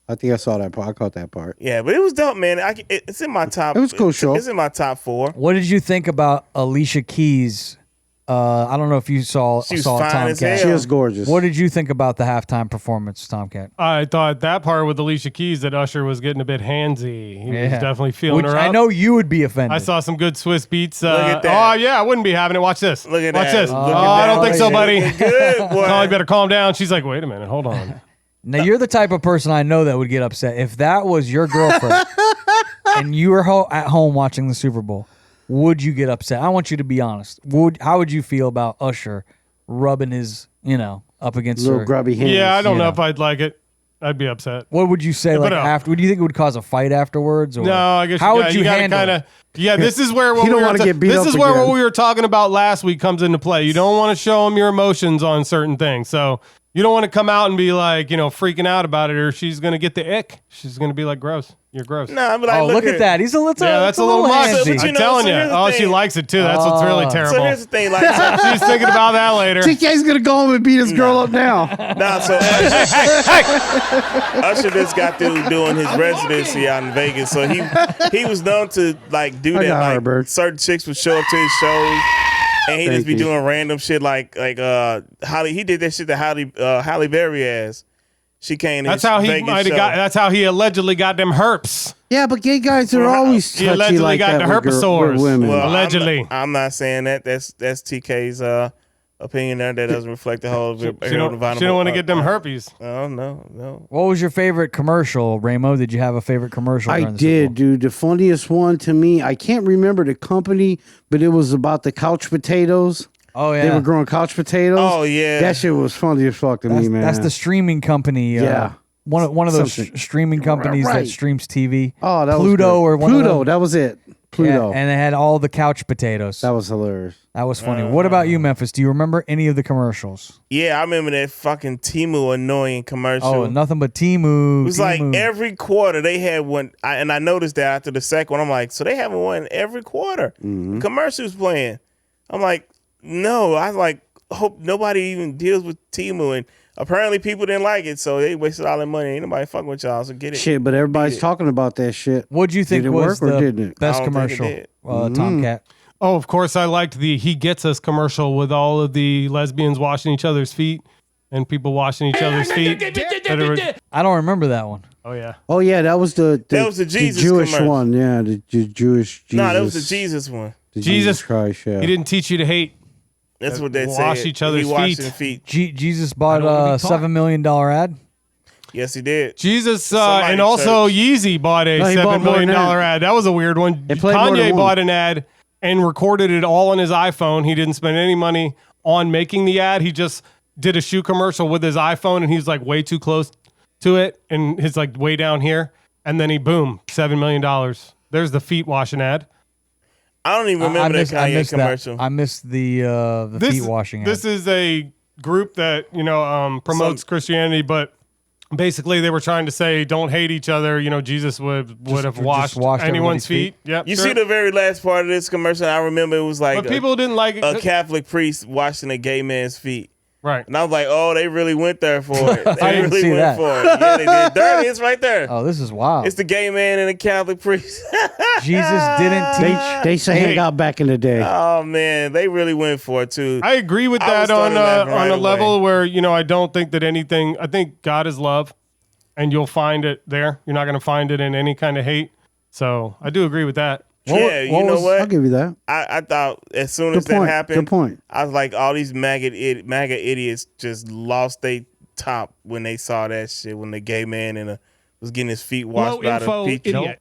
I think I saw that part. I caught that part. Yeah, but it was dope, man. It's in my top. It was a cool show. It's in my top 4. What did you think about Alicia Keys? I don't know if you saw She was saw fine as Tomkat. hell. She was gorgeous. What did you think about the halftime performance, Tomkat? I thought that part with Alicia Keys that Usher was getting a bit handsy. He was definitely feeling Which her up. I know you would be offended. I saw some good Swiss beats. Look at that. Oh, yeah, I wouldn't be having it. Watch this. Look at Watch that. this. Look Oh, at I that. don't think so, buddy. Looking good, boy. Oh, you better calm down. She's like, wait a minute. Hold on. Now, you're the type of person I know that would get upset. If that was your girlfriend and you were at home watching the Super Bowl, would you get upset? I want you to be honest. How would you feel about Usher rubbing his, up against Little her? grubby hands. Yeah, I don't know Yeah. if I'd like it. I'd be upset. What would you say but, after? Would you think it would cause a fight afterwards? Or No, I guess how you would you gotta handle kind it? of. Yeah, this is where what You don't we were wanna get beat this up is where again. what we were talking about last week comes into play. You don't want to show them your emotions on certain things. So you don't want to come out and be like, freaking out about it, or she's gonna get the ick. She's gonna be like, gross. You're gross. Nah, but like, Look here. at that. He's a little. Yeah, that's a little much. handsy. But you I'm know, telling so you. here's the Oh, she thing. likes it too. That's what's really terrible. So here's the thing, like, She's thinking about that later. TK's gonna go home and beat his girl up now. so Usher just got through doing his residency out in Vegas, so he was known to like do I that. got her, Like Bird. certain chicks would show up to his shows, and he Thank just be you. doing random shit like Holly. He did that shit to Halle Berry ass. She came. To That's his how he Vegas might have show. got. That's how he allegedly got them herps. Yeah, but gay guys are always He touchy allegedly like got that the with herpesores. with women. Well, Allegedly. I'm not saying that. That's TK's opinion there that doesn't reflect the whole. She don't want to get them herpes. Oh no. What was your favorite commercial, Ramo? Did you have a favorite commercial? I during the Super did, Bowl? dude. The funniest one to me, I can't remember the company, but it was about the couch potatoes. Oh yeah, They were growing couch potatoes. Oh, yeah. That shit was funny as fuck to me, man. That's the streaming company. Yeah. One of those Something. streaming companies Right. that streams TV. Oh, that Pluto was or good. one of Pluto. them. That was it. Pluto. Yeah, and it had all the couch potatoes. That was hilarious. That was funny. What about you, Memphis? Do you remember any of the commercials? Yeah, I remember that fucking Temu annoying commercial. Oh, nothing but Temu. It was like every quarter they had one, and I noticed that after the second one, I'm like, so they having one every quarter. Commercials playing. I'm like, no, I like hope nobody even deals with Temu, and apparently people didn't like it, so they wasted all their money. Ain't nobody fucking with y'all, so get it. Shit, but everybody's talking about that shit. What'd you think Did it was work or the didn't it? best I don't think it commercial? did. Tomcat. Oh, of course, I liked the "He Gets Us" commercial with all of the lesbians washing each other's feet and people washing each other's feet. I don't remember that one. Oh yeah. Oh yeah, that was the Jesus Jewish commercial. one. Yeah, the Jewish Jesus. No, that was the Jesus one. The Jesus Christ. Yeah. He didn't teach you to hate. That's what they Wash said. each other's He washed feet. their feet. Jesus bought I don't wanna a be taught. $7 million ad. Yes, he did. Jesus Somebody and also church. Yeezy bought a No, he $7 bought more million than that. ad. That was a weird one. It played more than Kanye one. bought an ad and recorded it all on his iPhone. He didn't spend any money on making the ad. He just did a shoe commercial with his iPhone, and he's like way too close to it, and his like way down here. And then he boom, $7 million. There's the feet washing ad. I don't even remember that Kanye commercial. I missed the feet washing ad. This is a group that promotes Christianity, but basically they were trying to say don't hate each other. Jesus would have washed washed anyone's everybody's feet. feet. Yep. You sure. see the very last part of this commercial? I remember it was like But people didn't like it. a Catholic priest washing a gay man's feet. Right. And I was like, oh, they really went there for it. They I didn't really see went that. for it. Yeah, they did. There it is right there. Oh, this is wild. It's the gay man and the Catholic priest. Jesus didn't teach. They say hang out back in the day. Oh, man. They really went for it, too. I agree with I that was starting to laugh right on a away. level where, I don't think that anything, I think God is love and you'll find it there. You're not going to find it in any kind of hate. So I do agree with that. Yeah, you know I'll what? give you that. I thought as soon as Good point. that happened, Good point. I was like, all these MAGA idiots just lost their top when they saw that shit, when the gay man was getting his feet washed by the feet.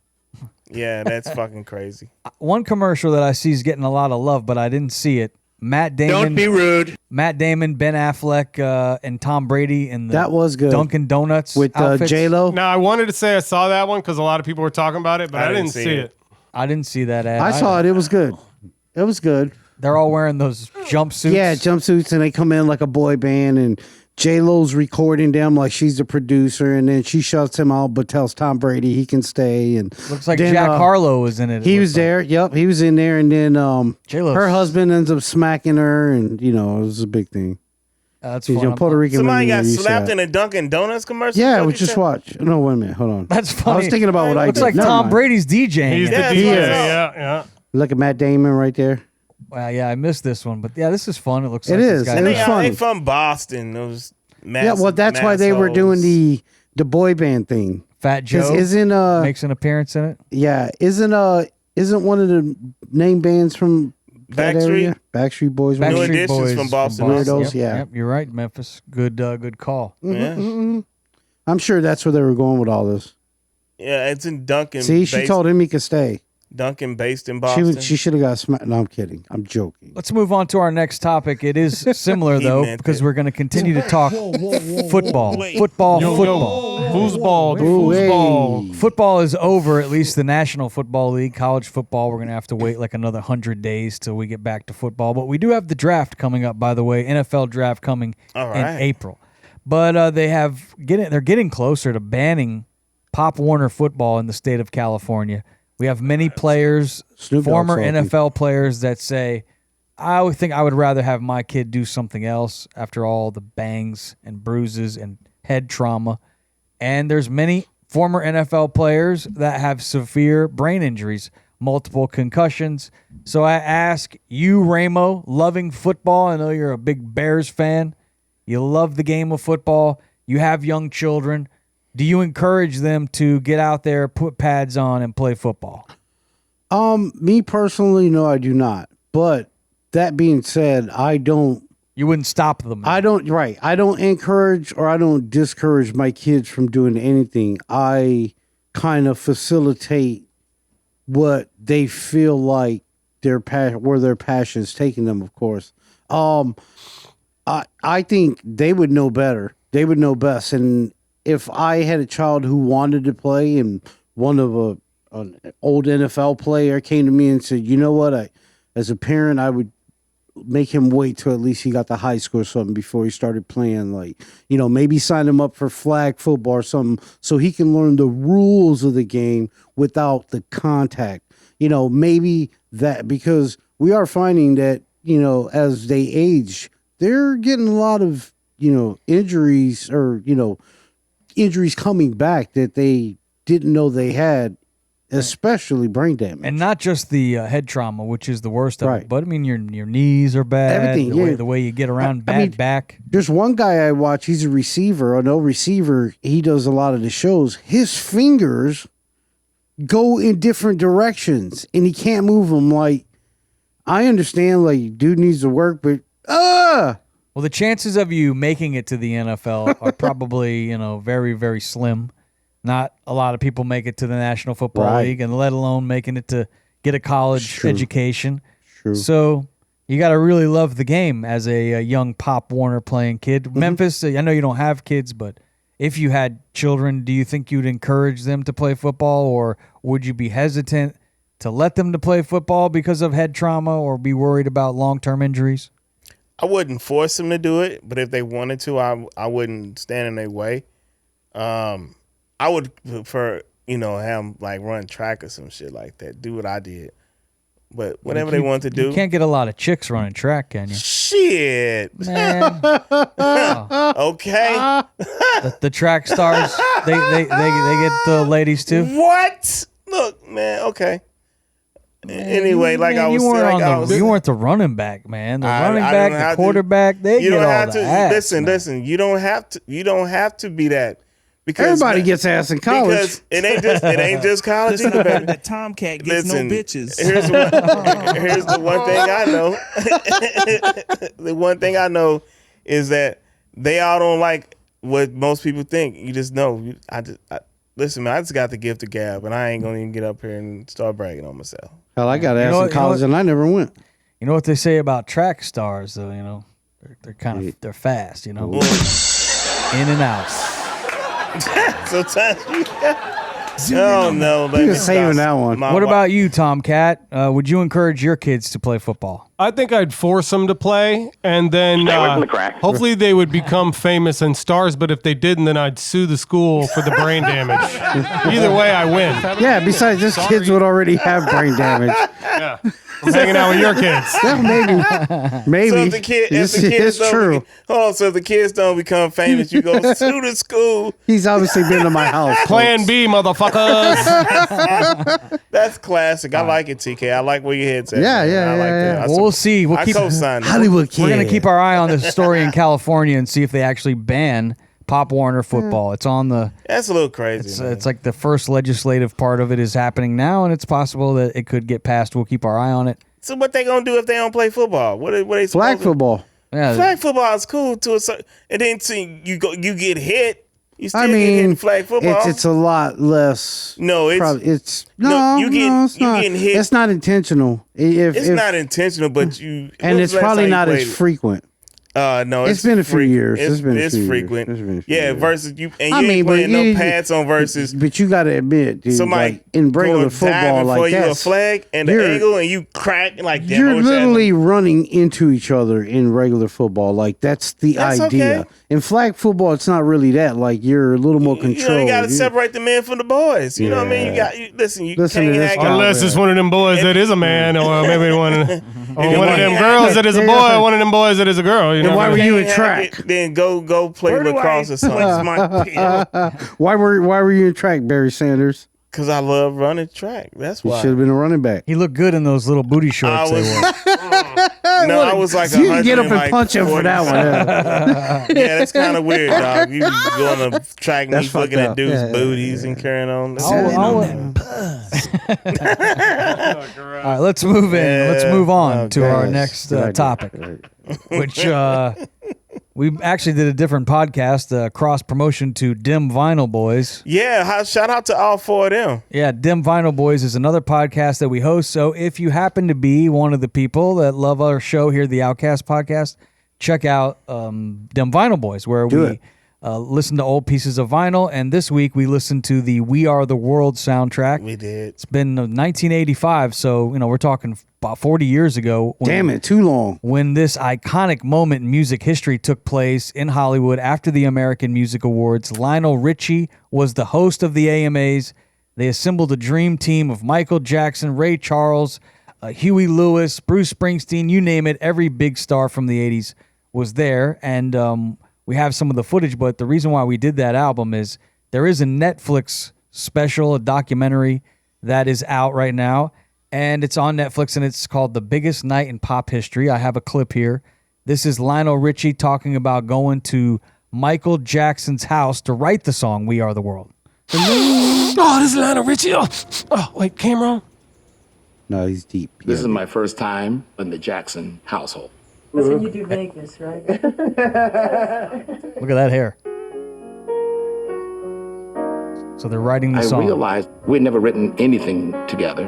Yeah, that's fucking crazy. One commercial that I see is getting a lot of love, but I didn't see it. Matt Damon. Don't be rude. Matt Damon, Ben Affleck, and Tom Brady in the That was good. Dunkin' Donuts With outfits. J-Lo. Now, I wanted to say I saw that one because a lot of people were talking about it, but I didn't see it. I didn't see that ad. I saw it. It was good. It was good. They're all wearing those jumpsuits. Yeah, jumpsuits, and they come in like a boy band, and J-Lo's recording them like she's the producer, and then she shuts him out but tells Tom Brady he can stay. And Looks like then, Jack Harlow was in it. He was there. Yep, he was in there, and then J-Lo's- her husband ends up smacking her, and it was a big thing. That's She's fun. Puerto Rican. Somebody women got are used to slapped that. in a Dunkin' Donuts commercial? Yeah, What we you just said? watched. No, wait a minute. Hold on. That's funny. I was thinking about what I Looks did. like Never Tom mind. Brady's DJing. He's Yeah, the he DJ. is. Yeah. Look at Matt Damon right there. Well, yeah, I missed this one, but yeah, this is fun. It looks It like is. this guy. It They, was funny. they from Boston. Those Yeah, well, that's why they were doing the boy band thing. Fat 'Cause Joe isn't makes an appearance in it. yeah, isn't one of the name bands from that Backstreet? area? Backstreet Boys. New one of them? Editions from Boston. Weirdos, Yep, yeah. Yep, you're right, Memphis. Good call. Yeah. I'm sure that's where they were going with all this. Yeah, it's in Duncan. See, she told him he could stay. Duncan based in Boston. She should have got smacked. No, I'm kidding. I'm joking. Let's move on to our next topic. It is similar He though, meant because it. we're going to continue to talk football. Wait. Football. Foosball. Ooh, Foosball. hey. Football is over, at least the National Football League. College football, we're going to have to wait like another 100 days till we get back to football. But we do have the draft coming up, by the way, NFL draft coming All in right. April. But they're getting closer to banning Pop Warner football in the state of California. We have many players, Snoop Dogg former salty. NFL players that say, I would think I would rather have my kid do something else after all the bangs and bruises and head trauma. And there's many former NFL players that have severe brain injuries, multiple concussions. So I ask you, Ramo, loving football, I know you're a big Bears fan. You love the game of football. You have young children. Do you encourage them to get out there, put pads on, and play football? Me personally, no, I do not. But that being said, I don't You wouldn't stop them. I don't encourage or I don't discourage my kids from doing anything. I kind of facilitate what they feel like where their passion's taking them, of course. I think they would know better. They would know best. And if I had a child who wanted to play and one of an old NFL player came to me and said, you know what, as a parent, I would make him wait till at least he got the high school or something before he started playing, like, maybe sign him up for flag football or something so he can learn the rules of the game without the contact. Maybe that, because we are finding that, as they age, they're getting a lot of, injuries or, injuries coming back that they didn't know they had, especially brain damage. And not just the head trauma, which is the worst of it, but I mean, your knees are bad. Everything, the way you get around, back. There's one guy I watch, he's a receiver, an old receiver. He does a lot of the shows. His fingers go in different directions and he can't move them. Like, I understand, like, dude needs to work, but well, the chances of you making it to the NFL are probably, very, very slim. Not a lot of people make it to the National Football League, and let alone making it to get a college education. True. So you got to really love the game as a young Pop Warner playing kid. Mm-hmm. Memphis, I know you don't have kids, but if you had children, do you think you'd encourage them to play football, or would you be hesitant to let them to play football because of head trauma or be worried about long-term injuries? I wouldn't force them to do it, but if they wanted to, I wouldn't stand in their way. I would prefer, have them like run track or some shit like that. Do what I did. But whatever they want to do. You can't get a lot of chicks running track, can you? Shit. Man. Okay. The track stars, they get the ladies too? What? Look, man, okay. Anyway, like I was saying, you weren't the running back, man. The running back, the quarterback, they get all the ass. Listen, you don't have to be that. Because everybody gets ass in college. Because it ain't just college either, baby. The Tomkat gets no bitches. Here's the one thing I know. The one thing I know is that they all don't like what most people think. You just know. Listen, man, I just got the gift of gab, and I ain't gonna even get up here and start bragging on myself. Hell, I got ass in college, and I never went. You know what they say about track stars, though? They're kind of they're fast. In and out. Sometimes oh no, you're saving that one. What about you, Tomkat? Would you encourage your kids to play football? I think I'd force them to play, and then hopefully they would become famous and stars. But if they didn't, then I'd sue the school for the brain damage. Either way, I win. Yeah. Besides, these kids would already have brain damage. Yeah. I'm hanging out with your kids. Yeah, maybe. So if the kids don't become famous, you go sue the school. He's obviously been to my house. Plan B, motherfuckers. That's classic. I like it, TK. I like where your head's at. Yeah. I like that. Well, we'll see. I co-sign Hollywood kid. We're going to keep our eye on this story in California and see if they actually ban Pop Warner football. It's on the. That's a little crazy. It's like the first legislative part of it is happening now, and it's possible that it could get passed. We'll keep our eye on it. So what they gonna do if they don't play football? What they flag football? Yeah, flag football is cool to a certain. And then you get hit. You still get hit in flag football. It's a lot less. No, you getting hit. It's not intentional. It's not intentional, but you. And it's probably not as frequent. No, it's been a few years. It's frequent. Yeah, versus you, and you ain't playing no pads on versus. But you got to admit, dude, somebody like in regular football, like that, you a flag and the angle, and you crack like that. You're literally running into each other in regular football. Like that's the idea. Okay. In flag football, it's not really that. Like you're a little more controlled. You got to separate the men from the boys. You know what I mean? Listen to this guy. Unless it's one of them boys that is a man, or maybe one of them girls that is a boy, or one of them boys that is a girl. You know? Why were you in track? Then go play lacrosse or something. Why were you in track, Barry Sanders? Because I love running track. That's why. You should have been a running back. He looked good in those little booty shorts they wore. No, I was like, you can get up and punch him for that one. Yeah, that's kind of weird, dog. You go on a track and you looking at dudes' booties and carrying on. All right, let's move in. Let's move on to our next topic. which we actually did a different podcast, cross promotion to Dim Vinyl Boys. Yeah, shout out to all four of them. Yeah, Dim Vinyl Boys is another podcast that we host. So if you happen to be one of the people that love our show here, the Outcast Podcast, check out Dim Vinyl Boys, where we listen to old pieces of vinyl. And this week we listened to the We Are the World soundtrack. We did. It's been 1985, so we're talking about 40 years ago. Damn it, too long. When this iconic moment in music history took place in Hollywood after the American Music Awards, Lionel Richie was the host of the AMAs. They assembled a dream team of Michael Jackson, Ray Charles, Huey Lewis, Bruce Springsteen, you name it. Every big star from the 80s was there. And we have some of the footage, but the reason why we did that album is there is a Netflix special, a documentary that is out right now. And it's on Netflix, and it's called The Biggest Night in Pop History. I have a clip here. This is Lionel Richie talking about going to Michael Jackson's house to write the song We Are the World. Oh, this is Lionel Richie. Oh, wait, camera? No, he's deep. This is my first time in the Jackson household. That's when you do Vegas, right? Look at that hair. So they're writing the song. I realized we'd never written anything together,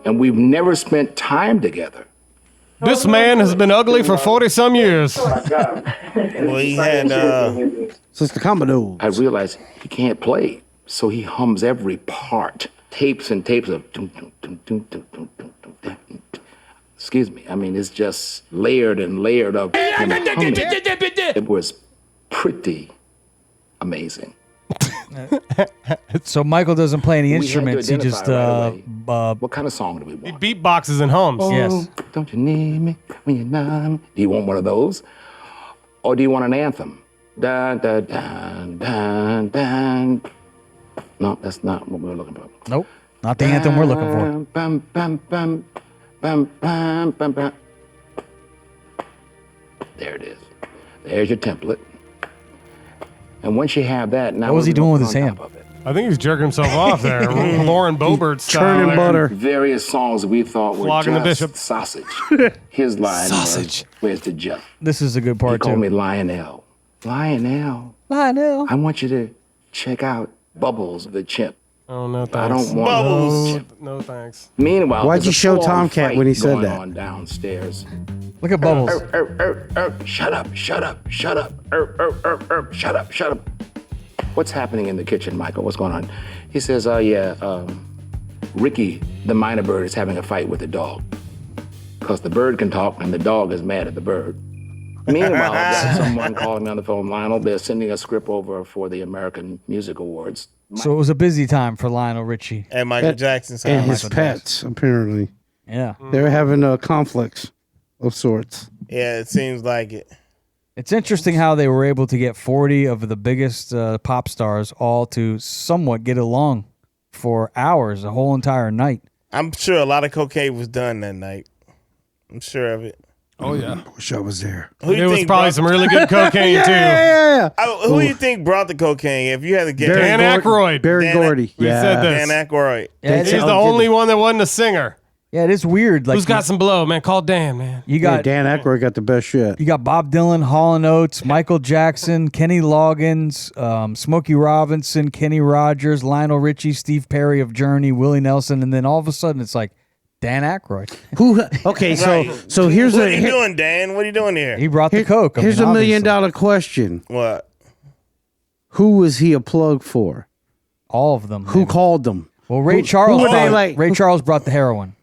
and we've never spent time together. This man has been ugly for 40-some years. Well, he had... So it's the Commodores. I realized he can't play, so he hums every part. Tapes and tapes of... Excuse me. I mean, it's just layered and layered of him humming. It was pretty amazing. So Michael doesn't play any instruments. He just what kind of song do we want? He beatboxes and hums. Yes. Don't you need me when you're not? Do you want one of those, or do you want an anthem? Dun, dun, dun, dun, dun. No, that's not what we're looking for. Nope, not the anthem we're looking for. Bum, bum, bum, bum, bum, bum, bum. There it is. There's your template. And once you have that, now what was he doing with his hand? I think he's jerking himself off there. Lauren Boebert style. Churning butter. Various songs we thought were Flogging the just bishop. sausage. His line Sausage. was, "Where's the Jeff?" This is a good part He called too. me Lionel. Lionel, Lionel. I want you to check out Bubbles the Chimp. Oh, no thanks. I don't want Bubbles. the chimp. No thanks. Meanwhile, Why'd there's you a show full-on Tomkat fight when he said going that? on downstairs. Look at Bubbles. Shut up, shut up, shut up, shut up, shut up. What's happening in the kitchen, Michael? What's going on? He says, Ricky, the minor bird, is having a fight with the dog. Because the bird can talk and the dog is mad at the bird. Meanwhile, I've got someone calling me on the phone, Lionel. They're sending a script over for the American Music Awards. So it was a busy time for Lionel Richie. And Michael Jackson's And house. his pets, apparently. Yeah. They're having conflicts of sorts. Yeah, it seems like it. It's interesting how they were able to get 40 of the biggest pop stars all to somewhat get along for hours, a whole entire night. I'm sure a lot of cocaine was done that night. I'm sure of it. Oh, yeah. Wish I was there. Who you There was think probably brought- some really good cocaine, too. Yeah. Who do you think brought the cocaine? If you had to get Dan Aykroyd. Barry Dan- Gordy. We Yeah. said this. Dan Aykroyd. Yeah, He's the only one that wasn't a singer. Yeah, it is weird. Like Who's got some blow, man? Call Dan, man. you Yeah, got Dan Aykroyd got the best shit. you got Bob Dylan, Hall & Oates, Michael Jackson, Kenny Loggins, Smokey Robinson, Kenny Rogers, Lionel Richie, Steve Perry of Journey, Willie Nelson, and then all of a sudden it's like Dan Aykroyd. Who? Okay, Right. so here's What are you a doing, Dan? What are you doing here? He brought the coke. I here's mean, $1 million obviously. question. What? Who was he a plug for? All of them. Who called them? Well, Ray who Charles. were they like? Ray Charles brought the heroin.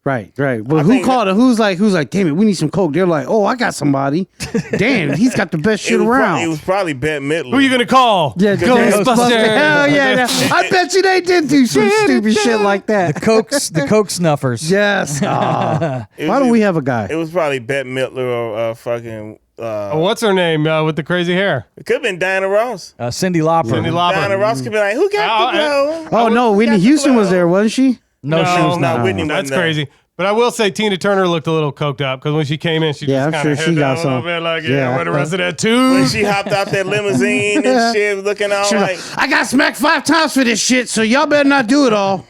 Right. Well, I who think called it? Who's like, damn it, we need some coke. They're like, oh, I got somebody. Damn, he's got the best shit around. It was probably Bette Midler. Who are you going to call? Yeah, Ghostbusters. Hell yeah. I bet you they did do some stupid shit like that. The coke snuffers. Yes. Why don't we have a guy? It was probably Bette Midler or fucking. What's her name with the crazy hair? It could have been Diana Ross. Cindy Lauper. Cindy Lauper. Diana Ross could be like, who got the blow? Oh, no, Whitney Houston was there, wasn't she? No, she was not. Whitney That's wasn't there. crazy. But I will say Tina Turner looked a little coked up because when she came in, she Yeah, just I'm kind of sure she hit got down a little some. bit like, Yeah. where the rest of that When too. she hopped out that limousine and shit, looking all She was like. like, I got smacked 5 times for this shit, so y'all better not do it all.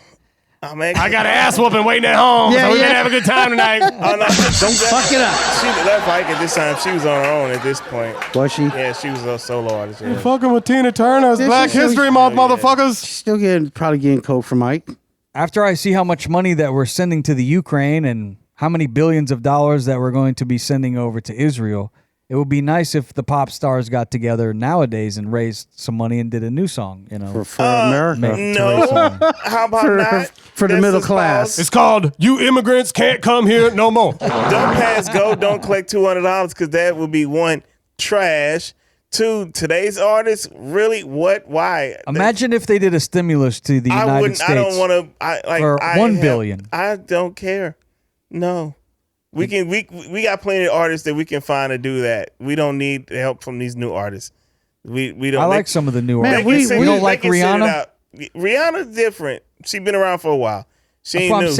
Oh, man. I got an ass whooping waiting at home, so we're going to have a good time tonight. Oh, no. Don't fuck it up. She left Ike at this time. She was on her own at this point. Was she? Yeah, she was a solo artist. Yeah. Fucking with Tina Turner. It's Black History Month, motherfuckers. Still probably getting coke from Mike. After I see how much money that we're sending to the Ukraine and how many billions of dollars that we're going to be sending over to Israel, it would be nice if the pop stars got together nowadays and raised some money and did a new song, you know. For America. No. How about not? For the middle class. It's called You Immigrants Can't Come Here No More. Don't pass go. Don't collect $200 because that would be one, trash. Two, today's artists, really? What? Why? Imagine if they did a stimulus to the United States. I don't want to. For $1 billion. I don't care. No. We got plenty of artists that we can find to do that. We don't need help from these new artists. We don't. I like some of the new artists. We don't like Rihanna. Rihanna's different. She's been around for a while. She ain't That's what new. I'm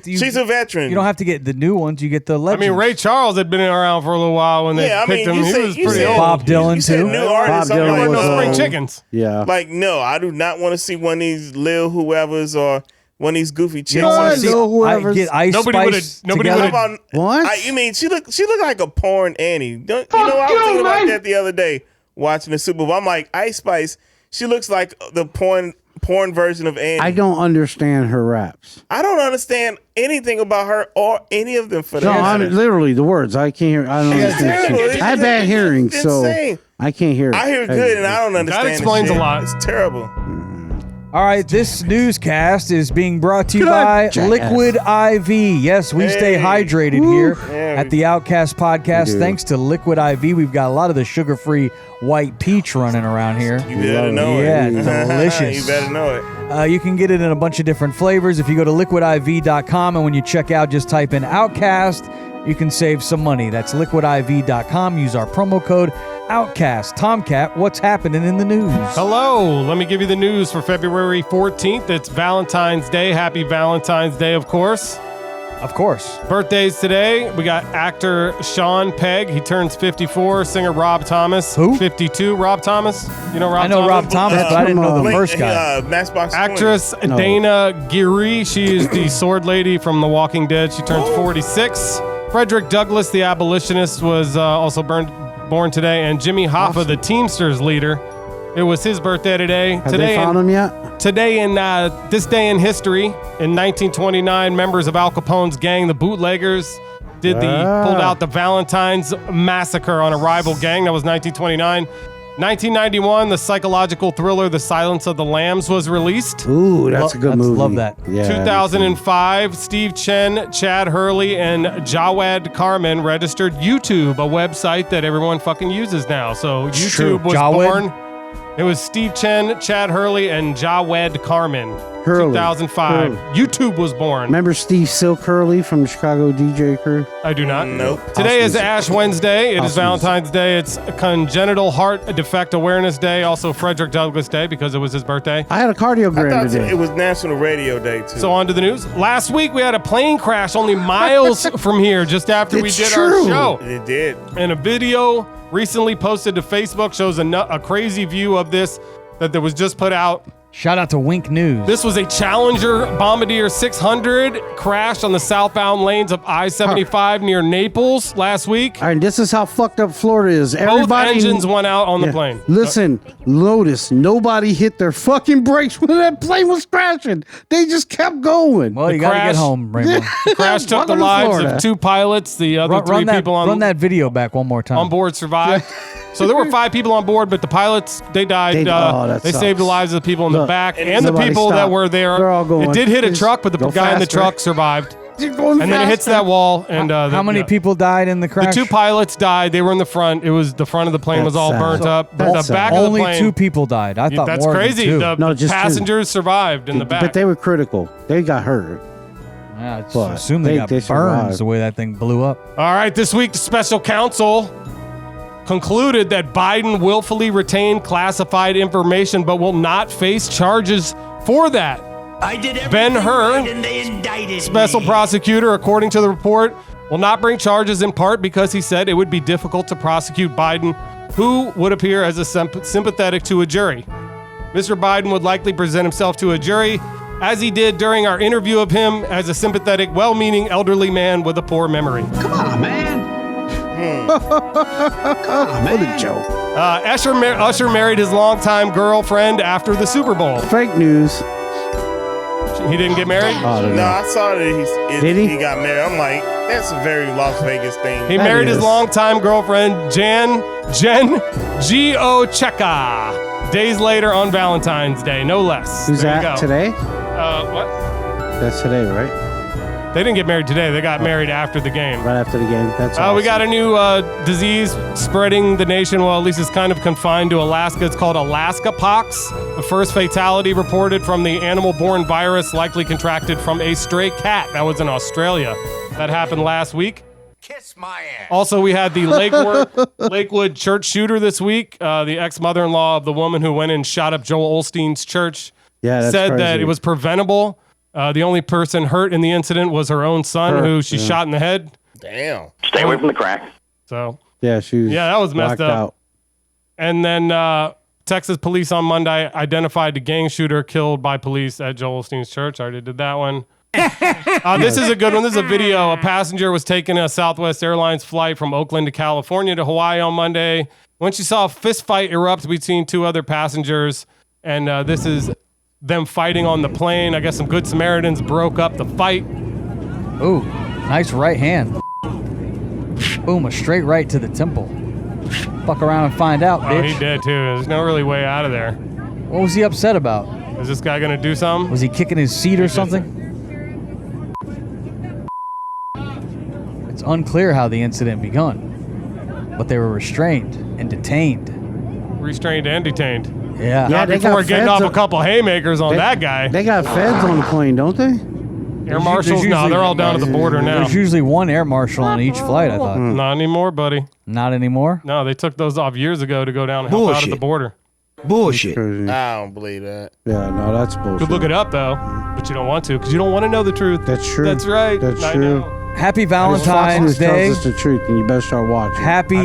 saying. She's a veteran. You don't have to get the new ones. You get the legends. I mean, Ray Charles had been around for a little while when they picked him. He was pretty old. Bob Dylan too. New artists. Bob Dylan was was Spring Chickens. Yeah. Like, no, I do not want to see one of these Lil whoever's or one of these goofy chicks. You don't want to see get Ice Spice. Nobody would have. What? You mean she look like a porn Annie? You know, I was thinking about that the other day watching the Super Bowl. I'm like, Ice Spice. She looks like the porn version of Annie. I don't understand her raps. I don't understand anything about her or any of them for No, that. I'm literally the words. I can't hear. I don't understand. terrible. I have bad hearing, It's so insane. I can't hear. I hear good and I don't understand. That explains this a shit. lot. It's terrible. All right, this newscast is being brought to you Good by jackass. Liquid IV. Yes, we stay hydrated here Yeah, at the Outcast Podcast. Thanks to Liquid IV, we've got a lot of the sugar-free white peach running around here. You better know Yeah, it. delicious. You better know it. You can get it in a bunch of different flavors if you go to liquidiv.com, and when you check out, just type in Outcast. You can save some money. That's liquidiv.com. Use our promo code Outcast. Tomkat, what's happening in the news? Hello. Let me give you the news for February 14th. It's Valentine's Day. Happy Valentine's Day, of course. Of course. Birthdays today. We got actor Sean Pegg. He turns 54. Singer Rob Thomas. Who? 52. Rob Thomas. You know Rob I know Thomas? Rob Thomas, but I didn't know the first guy. Matchbox 20. Actress Dana Geary. She is the sword lady from The Walking Dead. She turns 46. Frederick Douglass, the abolitionist, was also born today. And Jimmy Hoffa, the Teamsters leader. It was his birthday today. Have they found him yet? Today in this day in history, in 1929, members of Al Capone's gang, the Bootleggers, pulled out the Valentine's massacre on a rival gang. That was 1929. 1991, the psychological thriller The Silence of the Lambs was released. Ooh, that's a good movie. Love that. Yeah. 2005, Steve Chen, Chad Hurley, and Jawed Carmen registered YouTube, a website that everyone fucking uses now. So true. YouTube was Jawed? born. It was Steve Chen, Chad Hurley, and Jawed Carmen. Hurley. 2005. YouTube was born. Remember Steve Silk Hurley from the Chicago DJ crew? I do not. Nope. Today is House Ash Wednesday. It is House Valentine's Day. It's Congenital Heart Defect Awareness Day. Also Frederick Douglass Day because it was his birthday. I had a I cardiogram thought today. it was National Radio Day too. So on to the news. Last week we had a plane crash only miles from here just after we It's did true. our show. It did. And a video recently posted to Facebook shows a crazy view of this that was just put out. Shout out to Wink News. This was a Challenger Bombardier 600 crashed on the southbound lanes of I-75 near Naples last week. All right, this is how fucked up Florida is. Both engines went out on the plane. Listen, Lotus, nobody hit their fucking brakes when that plane was crashing. They just kept going. Well, you got to get home, Rainbow. The crash took the Welcome to lives Florida. of 2 pilots. The other 3 people run that video back one more time. on board survived. So there were 5 people on board, but the pilots, they died. That They sucks. saved the lives of the people in the Look, back and the somebody people that stop. were there. They're all going, It did hit a "Just truck, but the go guy in the faster." truck survived. You're going And then it hits faster. that wall. And How many people died in the The crash? 2 pilots died. They were in the front. It was the front of the plane was That's all sad. burnt up. That's The sad. back of the Only plane. 2 people died. I thought That's more crazy. than 2. The No, just 2. passengers survived in the back. But they were critical. They got hurt. Yeah, I But assume they got they burns survived. the way that thing blew up. All right, this week the special counsel concluded that Biden willfully retained classified information but will not face charges for that. Ben Hur, special prosecutor, according to the report, will not bring charges in part because he said it would be difficult to prosecute Biden, who would appear as a sympathetic to a jury. Mr. Biden would likely present himself to a jury as he did during our interview of him as a sympathetic, well-meaning elderly man with a poor memory. Come on, man. What a joke. Usher married his longtime girlfriend after the Super Bowl. Fake news. He didn't get married? No, I saw that Did he? he got married. I'm like, that's a very Las Vegas thing. He married his longtime girlfriend, Jen Giocheka, days later on Valentine's Day, no less. Who's There you that go. today? What? That's today, right? They didn't get married today. They got married after the game. Right after the game. That's awesome. We got a new disease spreading the nation. Well, at least it's kind of confined to Alaska. It's called Alaska pox. The first fatality reported from the animal-borne virus, likely contracted from a stray cat. That was in Australia. That happened last week. Kiss my ass. Also, we had the Lakewood church shooter this week. The ex-mother-in-law of the woman who went and shot up Joel Osteen's church that's said crazy. that it was preventable. The only person hurt in the incident was her own son, who she shot in the head. Damn. Stay away from the crack. So Yeah, she was that was messed blacked up. out. And then Texas police on Monday identified the gang shooter killed by police at Joel Osteen's church. I already did that one. This is a good one. This is a video. A passenger was taking a Southwest Airlines flight from Oakland to California to Hawaii on Monday when she saw a fist fight erupt between two other passengers. And this is them fighting on the plane. I guess some good Samaritans broke up the fight. Ooh, nice right hand. Boom, a straight right to the temple. Fuck around and find out, Oh, bitch. he did too. There's no really way out of there. What was he upset about? Is this guy gonna do something? Was he kicking his seat or something? It's unclear how the incident begun, but they were restrained and detained. Restrained and detained. Yeah. Not they before got getting feds off a couple haymakers on that guy. They got feds on the plane, don't they? Air marshals? No, they're all down at the border now. There's usually one air marshal on each flight, I thought. Not anymore, buddy. Not anymore? No, they took those off years ago to go down and help out at the Bullshit. border. Bullshit. I don't believe that. Yeah, no, that's bullshit. Could look it up though, but you don't want to because you don't want to know the truth. That's true. That's right. That's I true. know. Happy Because Fox Valentine's News Day. tells us the truth, and you better start watching. Happy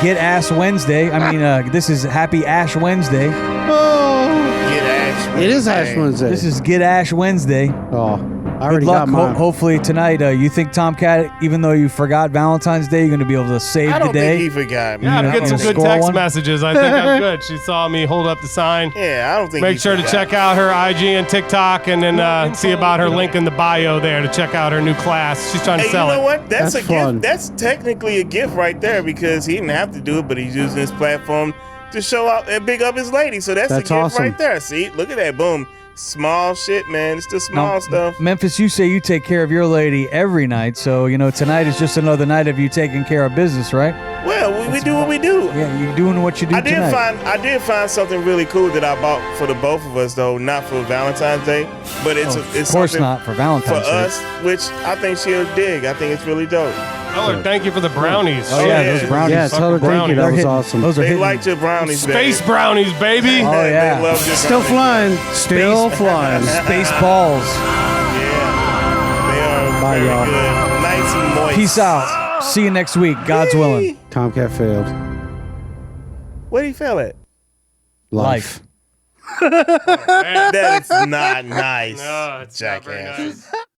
Get Ass Wednesday. I mean, this is Happy Ash Wednesday. Get Ash. It is Ash Wednesday. This is Get Ash Wednesday. Oh, I Good already luck. got mine. Hopefully tonight, you think Tomkat, even though you forgot Valentine's Day, you're going to be able to save I the don't day? think he forgot. Yeah, I'm You getting some gonna good score text one? messages. I think I'm good. She saw me hold up the sign. Yeah, I don't think. Make he sure to forgot. check out her IG and TikTok, and then see about her link in the bio there to check out her new class. She's trying to Hey, sell you know it. what? That's That's a fun. gift. That's technically a gift right there because he didn't have to do it, but he's using his platform to show out and big up his lady. So that's a gift awesome. right there. See, look at that. Boom. Small shit, man. It's the small Now, stuff. Memphis, you say you take care of your lady every night, so tonight is just another night of you taking care of business, right? Well, we do what we do. Yeah, you're doing what you do I did tonight. find something really cool that I bought for the both of us though, not for Valentine's Day, but it's of it's course something not for Valentine's for Day. us, which I think she'll dig. I think it's really dope. Tell her thank you for the brownies. Oh yeah, yeah. those brownies. Yeah, tell her thank you. That They're was hitting- awesome. Those are They hitting. liked your brownies, Space baby. brownies, baby. Oh, yeah. They love your Still brownies. flying. Still flying. Space balls. Yeah, they are Bye, very y'all. good, nice and moist. Peace out. See you next week. God's willing. Tomcat failed. Where did he fail at? Life. That is not nice. No, it's not very jackass. nice.